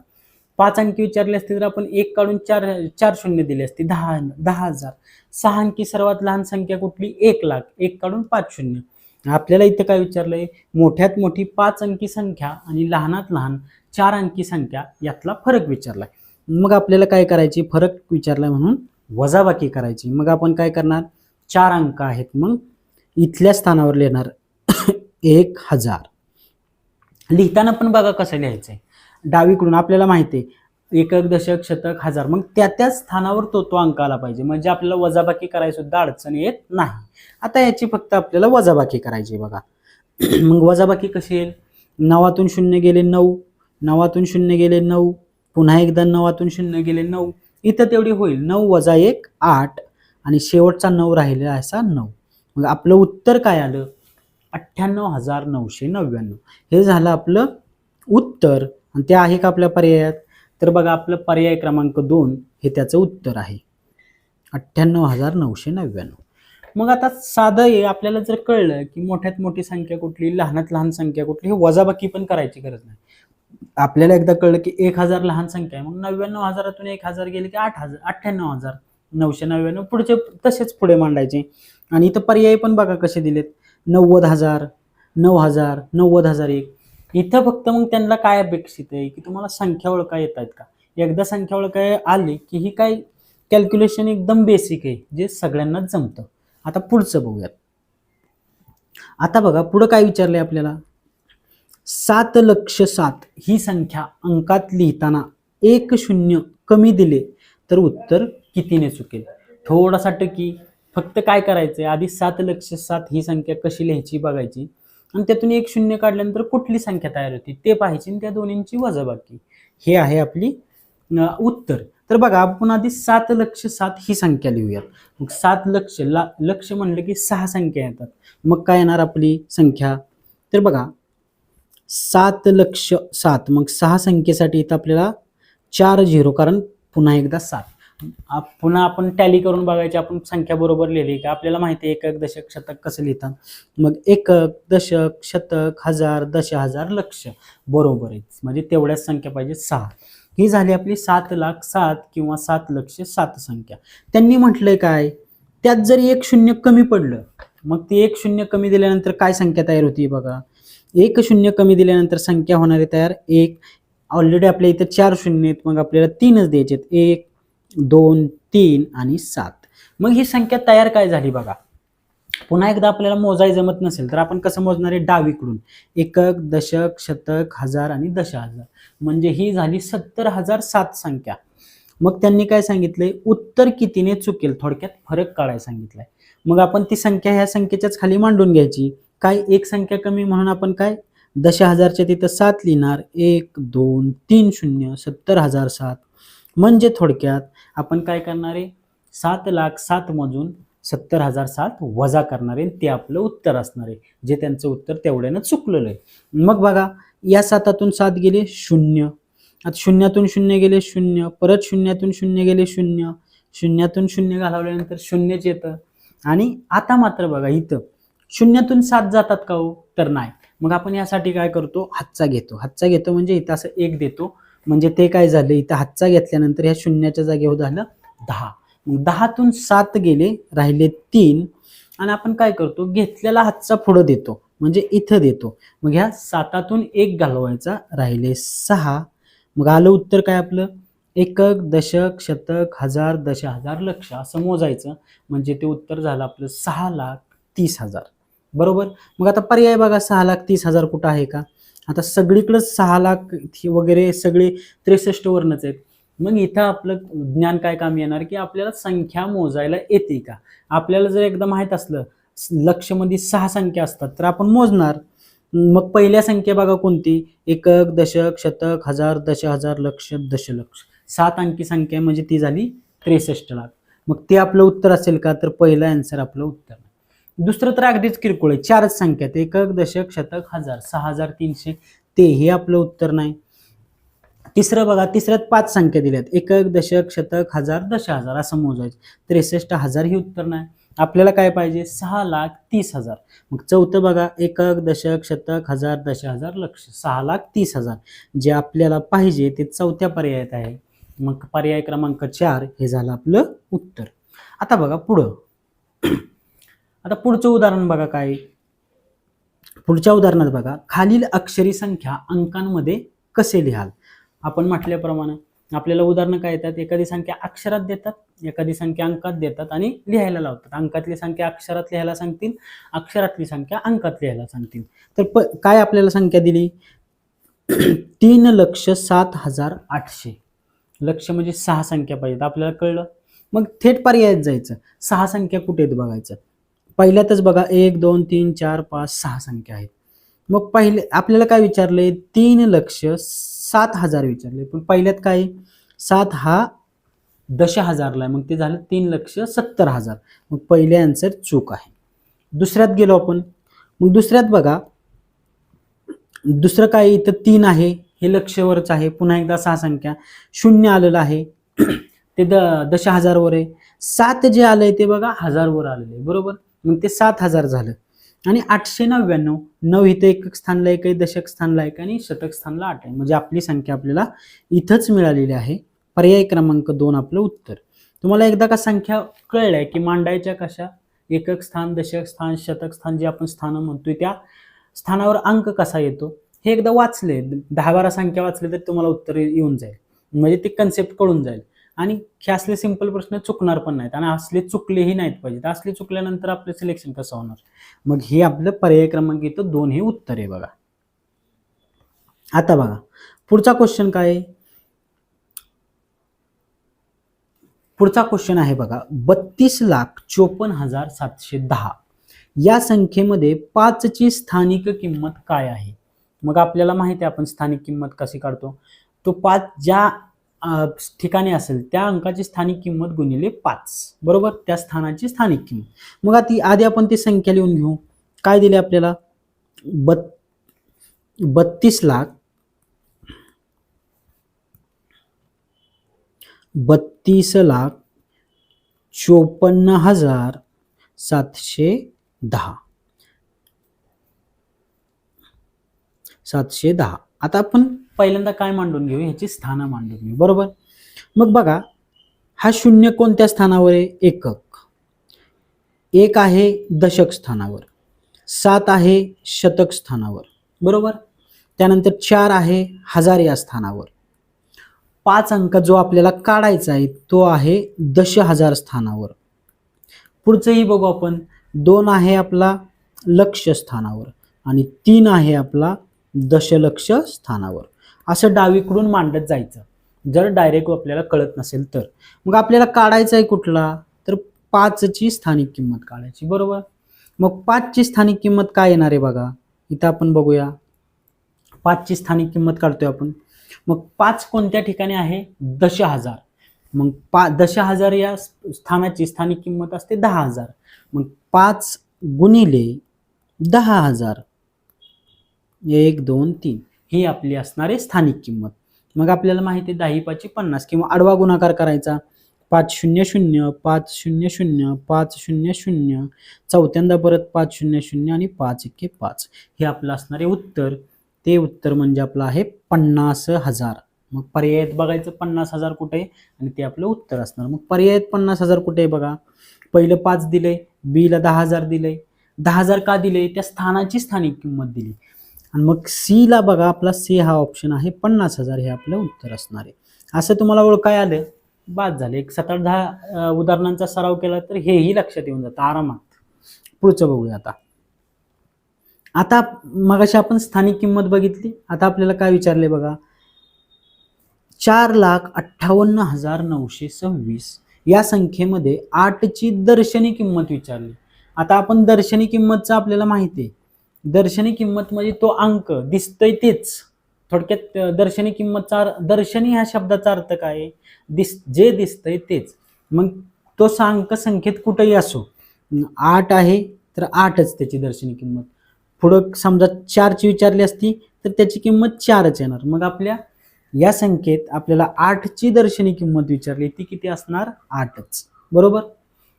5 अंकी विचारली असती तर आपण 1 काढून 4 शून्य दिले असते, 10,000. 6 अंकी सर्वात लहान संख्या कुठली, 1,00,000, 1 काढून 5 शून्य. आपल्याला इथं काय विचारलंय, मोठ्यात मोठी 5 अंकी संख्या आणि लहानात लहान 4 अंकी संख्या यातला फरक विचारलाय. मग आपल्याला काय करायची, फरक विचारलाय म्हणून वजाबाकी करायची. मग आपण काय करणार, 4 अंक आहेत, मग इथल्या स्थानावर लिहिणार 1000. लिहिताना पण बघा कसं लिहायचंय, डावीकडून आपल्याला माहिती आहे एकक, दशक, शतक, हजार, मग त्या स्थानावर तो अंक आला पाहिजे, म्हणजे आपल्याला वजाबाकी करायला सुद्धा अडचण येत नाही. आता याची फक्त आपल्याला वजाबाकी करायची बघा. मग वजाबाकी कशी येईल, 9तून 0 गेले 9, 9तून 0 गेले 9, पुन्हा एकदा 9तून 0 गेले 9, इथं तेवढी होईल 9 वजा 1 8 आणि शेवटचा 9 राहिलेला असा 9. मग आपलं उत्तर काय आलं, 98,999. हे झालं आपलं उत्तर. आणि ते आहे का आपल्या पर्यायात, तर बघा आपलं पर्याय क्रमांक 2 हे त्याचं उत्तर आहे, 98,999. मग आता साधं आहे, आपल्याला जर कळलं की मोठ्यात मोठी संख्या कुठली, लहानात लहान संख्या कुठली, हे वजाबाकी पण करायची गरज नाही. आपल्याला एकदा कळलं की 1000 लहान संख्या आहे, मग 99,000तून 1000 गेले की 8,000, 98,999 पुढचे तसेच पुढे मांडायचे. आणि इथं पर्याय पण बघा कसे दिलेत, 90,000, 9,000, 90,001. इथं फक्त मग त्यांना काय अपेक्षित आहे की तुम्हाला संख्या ओळखा येत आहेत का. एकदा संख्या ओळखाय आली की ही काय कॅल्क्युलेशन एकदम बेसिक आहे, जे सगळ्यांनाच जमतं. आता पुढचं बघूयात. आता बघा पुढं काय विचारलंय आपल्याला, 7,07,00,000 ही संख्या अंकात लिहिताना 1 शून्य कमी दिले तर उत्तर कितीने चुकेल. थोडासा टकी, फक्त काय करायचंय, आधी 7,07,00,000 ही संख्या कशी लिहायची बघायची आणि त्यातून 1 शून्य काढल्यानंतर कुठली संख्या तयार होती ते पाहायची आणि त्या दोन्हींची वजाबाकी. हे आहे आपली उत्तर. तर बघा आपण आधी 7,07,00,000 ही संख्या लिहूयात. मग 7,00,000 लक्ष म्हणलं की 6 संख्या येतात, मग काय येणार आपली संख्या, तर बघा 7,07,00,000, मग 6 संख्येसाठी इथं आपल्याला 4 0, कारण पुन्हा एकदा 7. पुन्हा आपण टॅली करून बघायची, आपण संख्या बरोबर लिहिली का. आपल्याला माहिती आहे एकक दशक शतक कसं लिहितात. मग एकक दशक शतक हजार दश हजार लक्ष बरोबर आहे, म्हणजे तेवढ्याच संख्या पाहिजे 6. ही झाली आपली 7,07,000 किंवा 7,07,000 संख्या. त्यांनी म्हटलंय काय, त्यात जर एक शून्य कमी पडलं, मग ती एक शून्य कमी दिल्यानंतर काय संख्या तयार होती बघा. एक शून्य कमी दिल्यानंतर संख्या होणारी तयार एक. ऑलरेडी आपल्या इथं 4 शून्य आहेत, मग आपल्याला 3च द्यायचे, 1 2 3 आणि 7. मग ही संख्या तयार काय झाली बघा. पुन्हा एकदा आपल्याला मोजाय जमत नसेल तर आपण कसं मोजणार आहे, डावीकडून एकक दशक शतक हजार आणि दश हजार, म्हणजे ही झाली 70,007 संख्या. मग त्यांनी काय सांगितलंय, उत्तर कितीने चुकेल, थोडक्यात फरक काढायला सांगितलाय. मग आपण ती संख्या ह्या संख्येच्याच खाली मांडून घ्यायची. काय, एक संख्या कमी म्हणून आपण काय दश हजारच्या तिथं 7 लिहिणार, 1 2 3 0 70,007. म्हणजे थोडक्यात आपण काय करणार आहे, 7,07,000 मधून 70,007 वजा करणार आहे, ते आपलं उत्तर असणार आहे, जे त्यांचं उत्तर तेवढ्यानं चुकलेलं आहे. मग बघा, या 7तून 7 गेले 0, आता शून्यातून 0 गेले 0, परत शून्यातून 0 गेले 0, शून्यातून 0 घालवल्यानंतर 0च येतं. आणि आता मात्र बघा इथं शून्यातून 7 जातात का हो, तर नाही. मग आपण यासाठी काय करतो, हातचा घेतो म्हणजे इथं असं 1 देतो, म्हणजे ते काय झालं, इथं हातचा घेतल्यानंतर ह्या शून्याच्या जागेवर झालं 10. मग 10तून 7 गेले, राहिले 3, आणि आपण काय करतो, घेतलेला हातचा पुढं देतो, म्हणजे इथं देतो. मग ह्या 7तून 1 घालवायचा, राहिले 6. मग आलं उत्तर काय आपलं, एकक दशक शतक हजार दश हजार लक्ष असं मोजायचं, म्हणजे ते उत्तर झालं आपलं 6,30,000 बरोबर. मग आता पर्याय बघा, 6,30,000 कुठं आहे का. आता सगळीकडे 6 लाख वगैरे सगळे 63 वर्णच आहेत. मग इथं आपलं ज्ञान काय काम येणार, की आपल्याला संख्या मोजायला येते का. आपल्याला जर एकदा माहित असलं लक्ष मध्ये 6 संख्या असतात तर आपण मोजणार. मग पहिल्या संख्या बघा कोणती, एकक दशक शतक हजार दश हजार लक्ष दशलक्ष, 7 अंकी संख्या, म्हणजे ती झाली 63 लाख. मग ते आपलं उत्तर असेल का, तर पहिलं आन्सर आपलं उत्तर. दुसरं तर अगदीच किरकोळ आहे, 4च संख्या आहेत, एकक दशक शतक हजार 6,300, तेही आपलं उत्तर नाही. तिसरं बघा, तिसऱ्यात 5 संख्या दिल्यात, एकक दशक शतक हजार दश हजार असं मोजायचं, 63,000 ही उत्तर नाही. आपल्याला काय पाहिजे, 6,30,000. मग चौथं बघा, एकक दशक शतक हजार दश हजार लक्ष 6,30,000, जे आपल्याला पाहिजे ते चौथ्या पर्यायात आहे. मग पर्याय क्रमांक 4 हे झालं आपलं उत्तर. आता बघा पुढं, आता पुढचं उदाहरण बघा काय. पुढच्या उदाहरणात बघा, खालील अक्षरी संख्या अंकांमध्ये कसे लिहाल. आपण म्हटल्याप्रमाणे आपल्याला उदाहरणं काय येतात, एखादी संख्या अक्षरात देतात, एखादी संख्या अंकात देतात आणि लिहायला लावतात. अंकातली संख्या अक्षरात लिहायला सांगतील, अक्षरातली संख्या अंकात लिहायला सांगतील. तर काय आपल्याला संख्या दिली, 3,07,800. लक्ष म्हणजे 6 संख्या पाहिजेत, आपल्याला कळलं. मग थेट पर्यायात जायचं, 6 संख्या कुठे आहेत बघायचं. पहिल्यातच बघा 1 2 3 4 5 6 संख्या आहेत. मग पहिले आपल्याला काय विचारलंय, 3,07,000 विचारले, पण पहिल्यात काय 7 हा दश हजारला, मग ते झालं 3,70,000. मग पहिले आन्सर चूक आहे. दुसऱ्यात गेलो आपण, मग दुसऱ्यात बघा, दुसरं काय, इथं 3 आहे, हे लक्षवरच आहे, पुन्हा एकदा 6 संख्या, 0 आलेलं आहे ते दश हजारवर आहे, 7 जे आलंय ते बघा हजारवर आलेलं आहे बरोबर. मग ते 7,000 झालं. आणि 899, 9 इथं एकक स्थानला एक आहे, दशक स्थानला एक आणि शतक स्थानला 8 आहे, म्हणजे आपली संख्या आपल्याला इथंच मिळालेली आहे. पर्याय क्रमांक 2 आपलं उत्तर. तुम्हाला एकदा का संख्या कळल्या की मांडायच्या कशा, एकक स्थान दशक स्थान शतक स्थान जे आपण स्थान म्हणतोय त्या स्थानावर अंक कसा येतो हे एकदा वाचले, 10-12 संख्या वाचले तर तुम्हाला उत्तर येऊन जाईल, म्हणजे ते कन्सेप्ट कळून जाईल. आणि हे असले सिंपल प्रश्न चुकणार पण नाहीत, आणि असले चुकलेही नाहीत पाहिजेत. असले चुकल्यानंतर आपलं सिलेक्शन कसं होणार. मग हे आपलं पर्याय क्रमांक इथं 2 हे उत्तर आहे बघा. आता बघा पुढचा क्वेश्चन काय आहे, पुढचा क्वेश्चन आहे बघा, 32,54,710 या संख्येमध्ये 5 ची स्थानिक किंमत काय आहे. मग आपल्याला माहिती आहे आपण स्थानिक किंमत कशी काढतो, तो 5 ज्या ठिकाणी असेल त्या अंकाची स्थानिक किंमत गुणिले 5 बरोबर, त्या स्थानाची स्थानिक किंमत. मग आधी आपण ती संख्या लिहून घेऊ. काय दिले आपल्याला, 32,54,710 30,54,710. 710. आता आपण पहिल्यांदा काय मांडून घेऊ, ह्याची स्थानं मांडून घेऊ, बरोबर. मग बघा, हा शून्य कोणत्या स्थानावर आहे? एकक. 1 आहे दशक स्थानावर, 7 आहे शतक स्थानावर, बरोबर. त्यानंतर 4 आहे हजार या स्थानावर. 5 अंक जो आपल्याला काढायचा आहे तो आहे दशहजार स्थानावर. पुढचंही बघू आपण. 2 आहे आपला लक्ष स्थानावर आणि 3 आहे आपला दशलक्ष स्थानावर. असं डावीकडून मांडत जायचं जर डायरेक्ट आपल्याला कळत नसेल तर. मग आपल्याला काढायचा आहे कुठला? तर 5 ची स्थानिक किंमत काढायची, बरोबर. मग 5 ची स्थानिक किंमत काय येणार आहे बघा, इथं आपण बघूया. 5 ची स्थानिक किंमत काढतोय आपण. मग 5 कोणत्या ठिकाणी आहे? दशहजार. मग 10,000 या स्थानाची स्थानिक किंमत असते 10,000. मग 5 गुणिले 10,000, 1 2 3 ही आपली असणारी स्थानिक किंमत. मग आपल्याला माहिती आहे 10 50 किंवा आडवा गुणाकार करायचा. 500 500 500, चौथ्यांदा परत 500 आणि 5 1 5. हे आपलं असणारे उत्तर. ते उत्तर म्हणजे आपलं आहे 50,000. मग पर्यायात बघायचं 50,000 कुठे आहे आणि ते आपलं उत्तर असणार. मग पर्यायात 50,000 कुठे आहे बघा. पहिलं 5 दिले, बी ला 10,000 दिले. 10,000 का दिले? त्या स्थानाची स्थानिक किंमत दिली. आणि मग सी ला बघा, आपला सी हा ऑप्शन आहे 50,000 हे आपलं उत्तर असणार आहे. असं तुम्हाला ओळखाय आलं, बाद झाले. एक 7-8-10 उदाहरणांचा सराव केला तर हेही लक्षात येऊन जातं आरामात. पुढचं बघूया आता. आता मगाशी आपण स्थानिक किंमत बघितली. आता आपल्याला काय विचारले बघा, 4,58,926 या संख्येमध्ये 8 ची दर्शनी किंमत विचारली. आता आपण दर्शनी किंमतचं आपल्याला माहिती आहे. दर्शनी किंमत म्हणजे तो अंक दिसतोय तेच. थोडक्यात दर्शनी किंमतचा, दर्शनी ह्या शब्दाचा अर्थ काय आहे? जे दिसतंय तेच. मग तो अंक संख्येत कुठेही असो, 8 आहे तर 8च त्याची दर्शनी किंमत. पुढं समजा 4 ची विचारली असती तर त्याची किंमत 4च येणार. मग आपल्या या संख्येत आपल्याला 8 ची दर्शनी किंमत विचारली, ती किती असणार? 8च, बरोबर.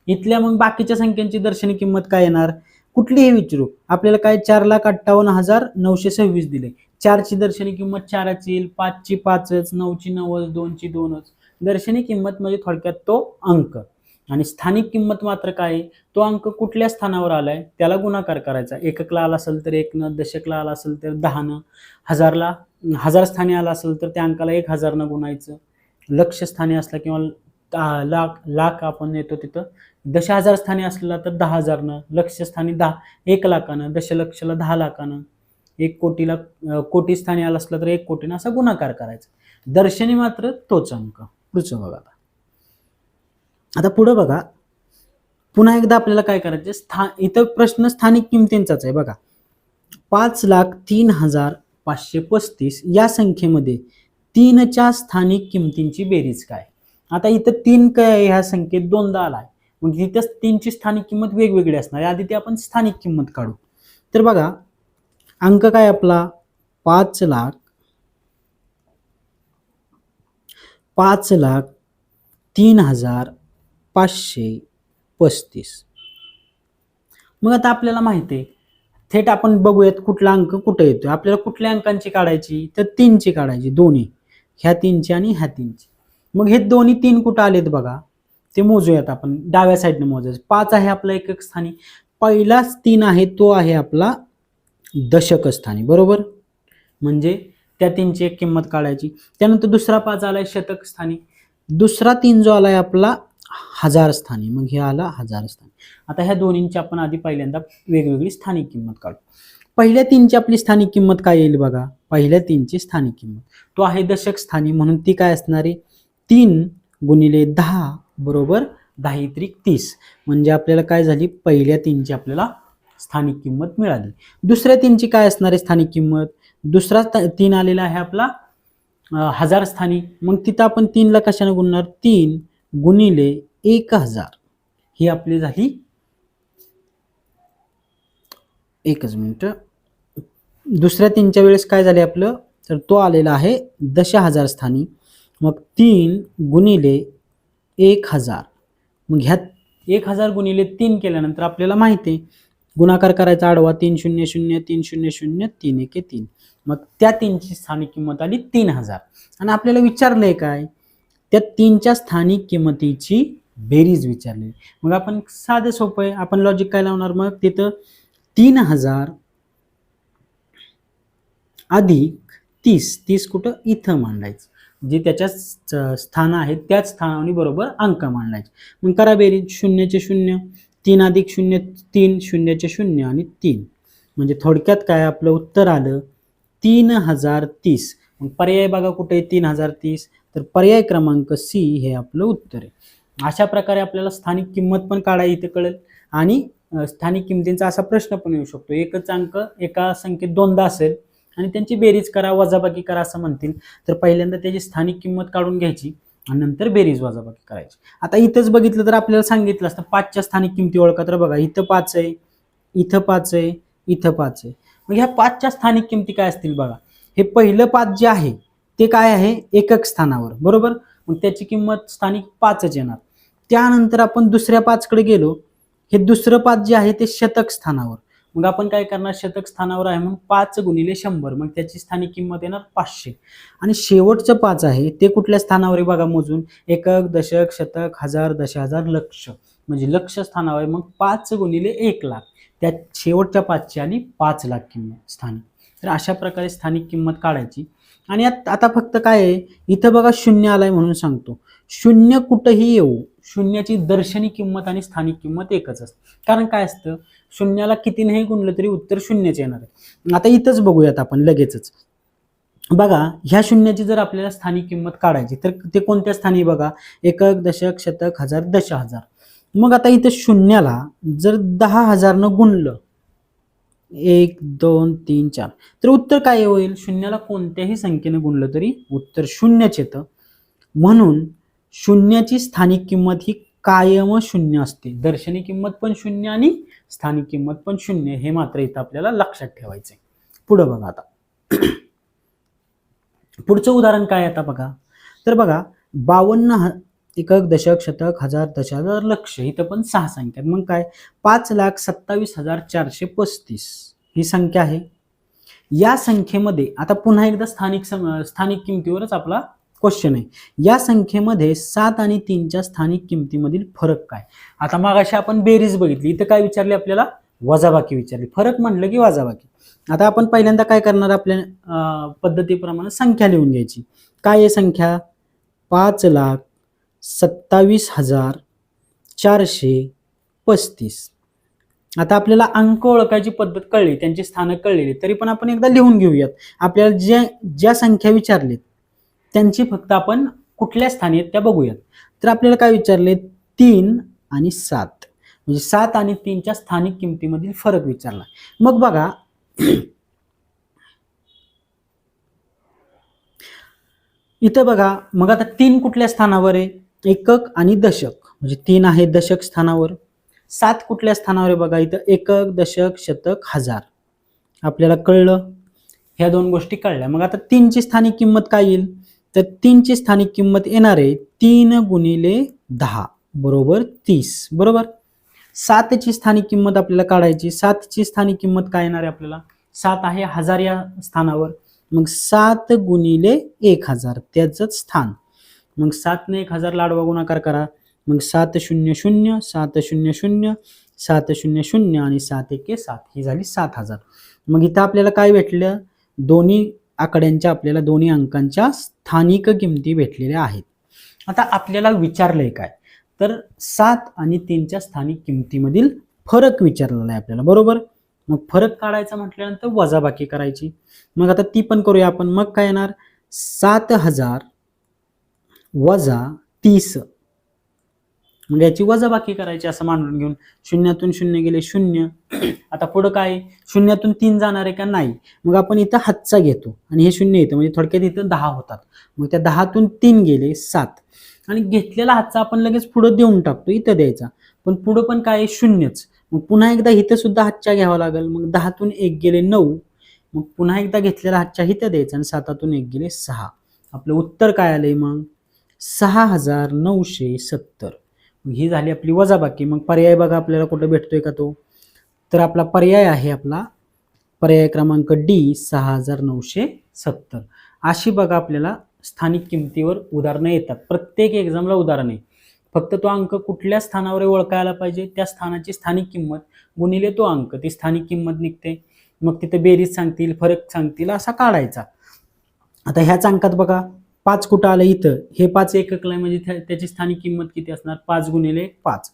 इथल्या मग बाकीच्या संख्यांची दर्शनी किंमत काय येणार? कुठलीही विचारू. आपल्याला काय 4,58,926 दिले. 4 ची दर्शनी किंमत 4च येईल, 5 ची 5च, 9 ची 9च, 2 ची 2च. दर्शनी किंमत म्हणजे थोडक्यात तो अंक. आणि स्थानिक किंमत मात्र काय? तो अंक कुठल्या स्थानावर आलाय त्याला गुणाकार करायचा. एककला आला असेल तर 1 दशकला आला असेल तर 10, हजारला, हजार स्थानी आला असेल तर त्या अंकाला 1000 गुणायचं. लक्ष स्थानी असला किंवा लाख आपण येतो तिथं, दशहजार स्थानी असला तर 10,000, लक्ष स्थानी 1 लाखानं, दशलक्षला 10 लाखानं, 1 कोटीला, कोटी स्थानी आला असला तर 1 कोटीनं असा गुणाकार करायचा. दर्शनी मात्र तोच अंक. पुढचं बघा. आता पुढं बघा, पुन्हा एकदा आपल्याला काय करायचं, इथं प्रश्न स्थानिक किमतींचाच आहे बघा. 5,03,535 या संख्येमध्ये 3च्या स्थानिक किमतींची बेरीज काय? आता इथं 3 काय ह्या संख्येत 2दा आलाय, मग इथं 3ची स्थानिक किंमत वेगवेगळी असणार आहे. आधी ते आपण स्थानिक किंमत काढू. तर बघा, अंक काय आपला 5,03,535. मग आता आपल्याला माहिती आहे, थेट आपण बघूयात कुठला अंक कुठे येतोय. आपल्याला कुठल्या अंकांची काढायची? तर 3ची काढायची, दोन्ही, ह्या 3ची आणि ह्या 3ची. मग हे दोन्ही 3 कुठं आलेत बघा, ते मोजूयात आपण. डाव्या साईडने मोजायचं. 5 आहे आपला एकक स्थानी. पहिलाच 3 आहे तो आहे आपला दशक स्थानी, बरोबर. म्हणजे त्या 3ची एक किंमत काढायची. त्यानंतर दुसरा 5 आलाय शतक स्थानी. दुसरा 3 जो आलाय आपला हजार स्थानी, मग हे आला हजार स्थानी. आता ह्या दोन्हींची आपण आधी पहिल्यांदा वेगवेगळी स्थानिक किंमत काढू. पहिल्या 3ची आपली स्थानिक किंमत काय येईल बघा. पहिल्या 3ची स्थानिक किंमत तो आहे दशक स्थानी, म्हणून ती काय असणार आहे? 3 गुणिले 10 बरोबर 10 त्रिक 30. म्हणजे आपल्याला काय झाली? पहिल्या 3ची आपल्याला स्थानिक किंमत मिळाली. दुसऱ्या 3ची काय असणार आहे स्थानिक किंमत? दुसरा 3 आलेला आहे आपला हजार स्थानी. मग तिथं आपण 3 ला कशाने गुणणार? 3 गुणिले 1000 ही आपली झाली. एकच मिनिट. दुसऱ्या 3च्या वेळेस काय झाले आपलं? तर तो आलेला आहे दशहजार स्थानी. मग 3 गुणिले 1000. मग ह्यात 1000 गुणिले 3 केल्यानंतर आपल्याला माहिती आहे गुणाकार करायचा आडवा 300 300 3 1 3. मग त्या 3ची स्थानिक किंमत आली 3000. आणि आपल्याला विचारलंय काय, त्या 3च्या स्थानिक किंमतीची बेरीज विचारली. मग आपण साधं सोपं आहे, आपण लॉजिक काय लावणार, मग तिथं 3000 अधिक 30 कुठं इथं मांडायचं, जे त्याच्या स्थान आहेत त्याच स्थानाने बरोबर अंक मांडायचे. मग करा बेरीज, 0चे 0, 3 अधिक 0 3, 0चे 0 आणि 3. म्हणजे थोडक्यात काय आपलं उत्तर आलं 3030. मग पर्याय बघा कुठे 3030, तर पर्याय क्रमांक सी हे आपलं उत्तर आहे. अशा प्रकारे आपल्याला स्थानिक किंमत पण काढायला इथे कळेल आणि स्थानिक किमतींचा असा प्रश्न पण येऊ शकतो. एकच अंक एका संख्येत दोनदा असेल आणि त्यांची बेरीज करा वजाबाकी करा असं म्हणतील, तर पहिल्यांदा त्याची स्थानिक किंमत काढून घ्यायची आणि नंतर बेरीज वजाबाकी करायची. आता इथंच बघितलं तर आपल्याला सांगितलं असतं 5च्या स्थानिक किमती ओळखा, तर बघा इथं 5 आहे, इथं 5 आहे, इथं 5 आहे. मग ह्या 5च्या स्थानिक किमती काय असतील बघा, हे पहिलं 5 जे आहे ते काय आहे एकक स्थानावर, बरोबर. मग त्याची किंमत स्थानिक 5च येणार. त्यानंतर आपण दुसऱ्या 5 कडे गेलो, हे दुसरं 5 जे आहे ते शतक स्थानावर. मग आपण काय करणार, शतक स्थानावर आहे म्हणून 5 गुणिले 100, मग त्याची स्थानिक किंमत येणार 500. आणि शेवटचं 5 आहे ते कुठल्या स्थानावर आहे बघा मोजून, एकक दशक शतक हजार दशहजार लक्ष, म्हणजे लक्ष स्थानावर आहे. मग 5 गुणिले 1 लाख, त्या शेवटच्या 5ची आली 5 लाख किंमत स्थानिक. तर अशा प्रकारे स्थानिक किंमत काढायची. आणि आता फक्त काय आहे इथं बघा 0 आलाय म्हणून सांगतो, 0 कुठंही येऊ, शून्याची दर्शनी किंमत आणि स्थानिक किंमत एकच असते. कारण काय असतं, शून्याला कितीनेही गुणलं तरी उत्तर 0च येणार आहे. आता इथंच बघूयात आपण लगेचच. बघा ह्या शून्याची जर आपल्याला स्थानिक किंमत काढायची तर ते कोणत्या स्थानी बघा, एकक दशक शतक हजार दशहजार. मग आता इथं शून्याला जर 10,000 न गुणलं, 1 2 3 4, तर उत्तर काय होईल, शून्याला कोणत्याही संख्येने गुणलं तरी उत्तर 0च येतं. म्हणून शून्याची स्थानिक किंमत ही कायम 0 असते. दर्शनी किंमत पण 0 आणि स्थानिक किंमत पण 0, हे मात्र इथं आपल्याला लक्षात ठेवायचं आहे. पुढं बघा आता पुढचं उदाहरण काय आता बघा, तर बघा 52 एकक दशक शतक हजार दशहजार लक्ष, इथं पण 6 संख्या. मग काय 5,27,435 ही संख्या आहे. या संख्येमध्ये आता पुन्हा एकदा स्थानिक किमतीवरच आपला क्वेश्चन आहे. या संख्येमध्ये 7 आणि 3च्या स्थानिक किमतीमधील फरक काय. आता मागाशी आपण बेरीज बघितली, इथं काय विचारले आपल्याला, वजाबाकी विचारली. फरक म्हटलं की वजाबाकी. आता आपण पहिल्यांदा काय करणार, आपल्या पद्धतीप्रमाणे संख्या लिहून घ्यायची. काय आहे संख्या, 5,27,435. आता आपल्याला अंक ओळखायची पद्धत कळली, त्यांची स्थानक कळलेली, तरी पण आपण एकदा लिहून घेऊयात. आपल्याला ज्या संख्या विचारलेत त्यांची फक्त आपण कुठल्या स्थानी आहेत त्या बघूयात. तर आपल्याला काय विचारले, 3 आणि 7, म्हणजे 7 आणि 3च्या स्थानिक किमतीमधील फरक विचारला. मग बघा इथं बघा, मग आता 3 कुठल्या स्थानावर आहे, एकक आणि दशक, म्हणजे 3 आहे दशक स्थानावर. 7 कुठल्या स्थानावर आहे बघा, इथं एकक दशक शतक हजार. आपल्याला कळलं, ह्या दोन गोष्टी कळल्या. मग आता 3ची स्थानिक किंमत काय येईल, तर 3ची स्थानिक किंमत येणार आहे 3 गुणिले 10 बरोबर 30, बरोबर. 7ची स्थानिक किंमत आपल्याला काढायची. 7ची स्थानिक किंमत काय येणार आहे आपल्याला, 7 आहे हजार या स्थानावर, मग 7 गुणिले 1000 त्याचंच स्थान. मग 7 ने 1000 लाडवा गुणाकार करा, मग 7 0 0 7 0 0 7 0 0 आणि 7 1 7, ही झाली 7000. मग इथं आपल्याला काय भेटलं, दोन्ही आकड्यांच्या आपल्याला दोन्ही अंकांच्या स्थानिक किमती भेटलेल्या आहेत. आता आपल्याला विचारलंय काय, तर 7 आणि 3च्या स्थानिक किमतीमधील फरक विचारलेला आहे आपल्याला, बरोबर. मग फरक काढायचा म्हटल्यानंतर वजाबाकी करायची. मग आता ती पण करूया आपण. मग काय येणार, 7000 वजा 30, म्हणजे याची वजाबाकी करायची असं मांडून घेऊन. शून्यातून 0 गेले 0. आता पुढं काय, शून्यातून 3 जाणार आहे का, नाही. मग आपण इथं हातचा घेतो आणि हे 0 येतं, म्हणजे थोडक्यात इथं 10 होतात. मग त्या 10तून 3 गेले 7, आणि घेतलेला हातचा आपण लगेच पुढं देऊन टाकतो, इथं द्यायचा. पण पुढं पण काय 0च. मग पुन्हा एकदा इथं सुद्धा हातच्या घ्यावा लागेल. मग 10तून 1 गेले 9, मग पुन्हा एकदा घेतलेला हातच्या इथं द्यायचा आणि 7तून 1 गेले 6. आपलं उत्तर काय आलंय, मग 6970. ही झाली आपली वजाबाकी. मग पर्याय बघा आपल्याला कुठं भेटतोय का तो, तर आपला पर्याय आहे आपला पर्याय क्रमांक डी 6970. अशी बघा आपल्याला स्थानिक किमतीवर उदाहरणं येतात. प्रत्येक एक्झामला उदाहरण आहे. फक्त तो अंक कुठल्या स्थानावर ओळखायला पाहिजे, त्या स्थानाची स्थानिक किंमत गुणिले तो अंक, ती स्थानिक किंमत निघते. मग तिथे बेरीज सांगतील, फरक सांगतील, असा काढायचा. आता ह्याच अंकात बघा 5 कुठं आलं, इथं हे 5 एककला आहे, म्हणजे त्याची स्थानिक किंमत किती असणार, 5 गुणिले 5.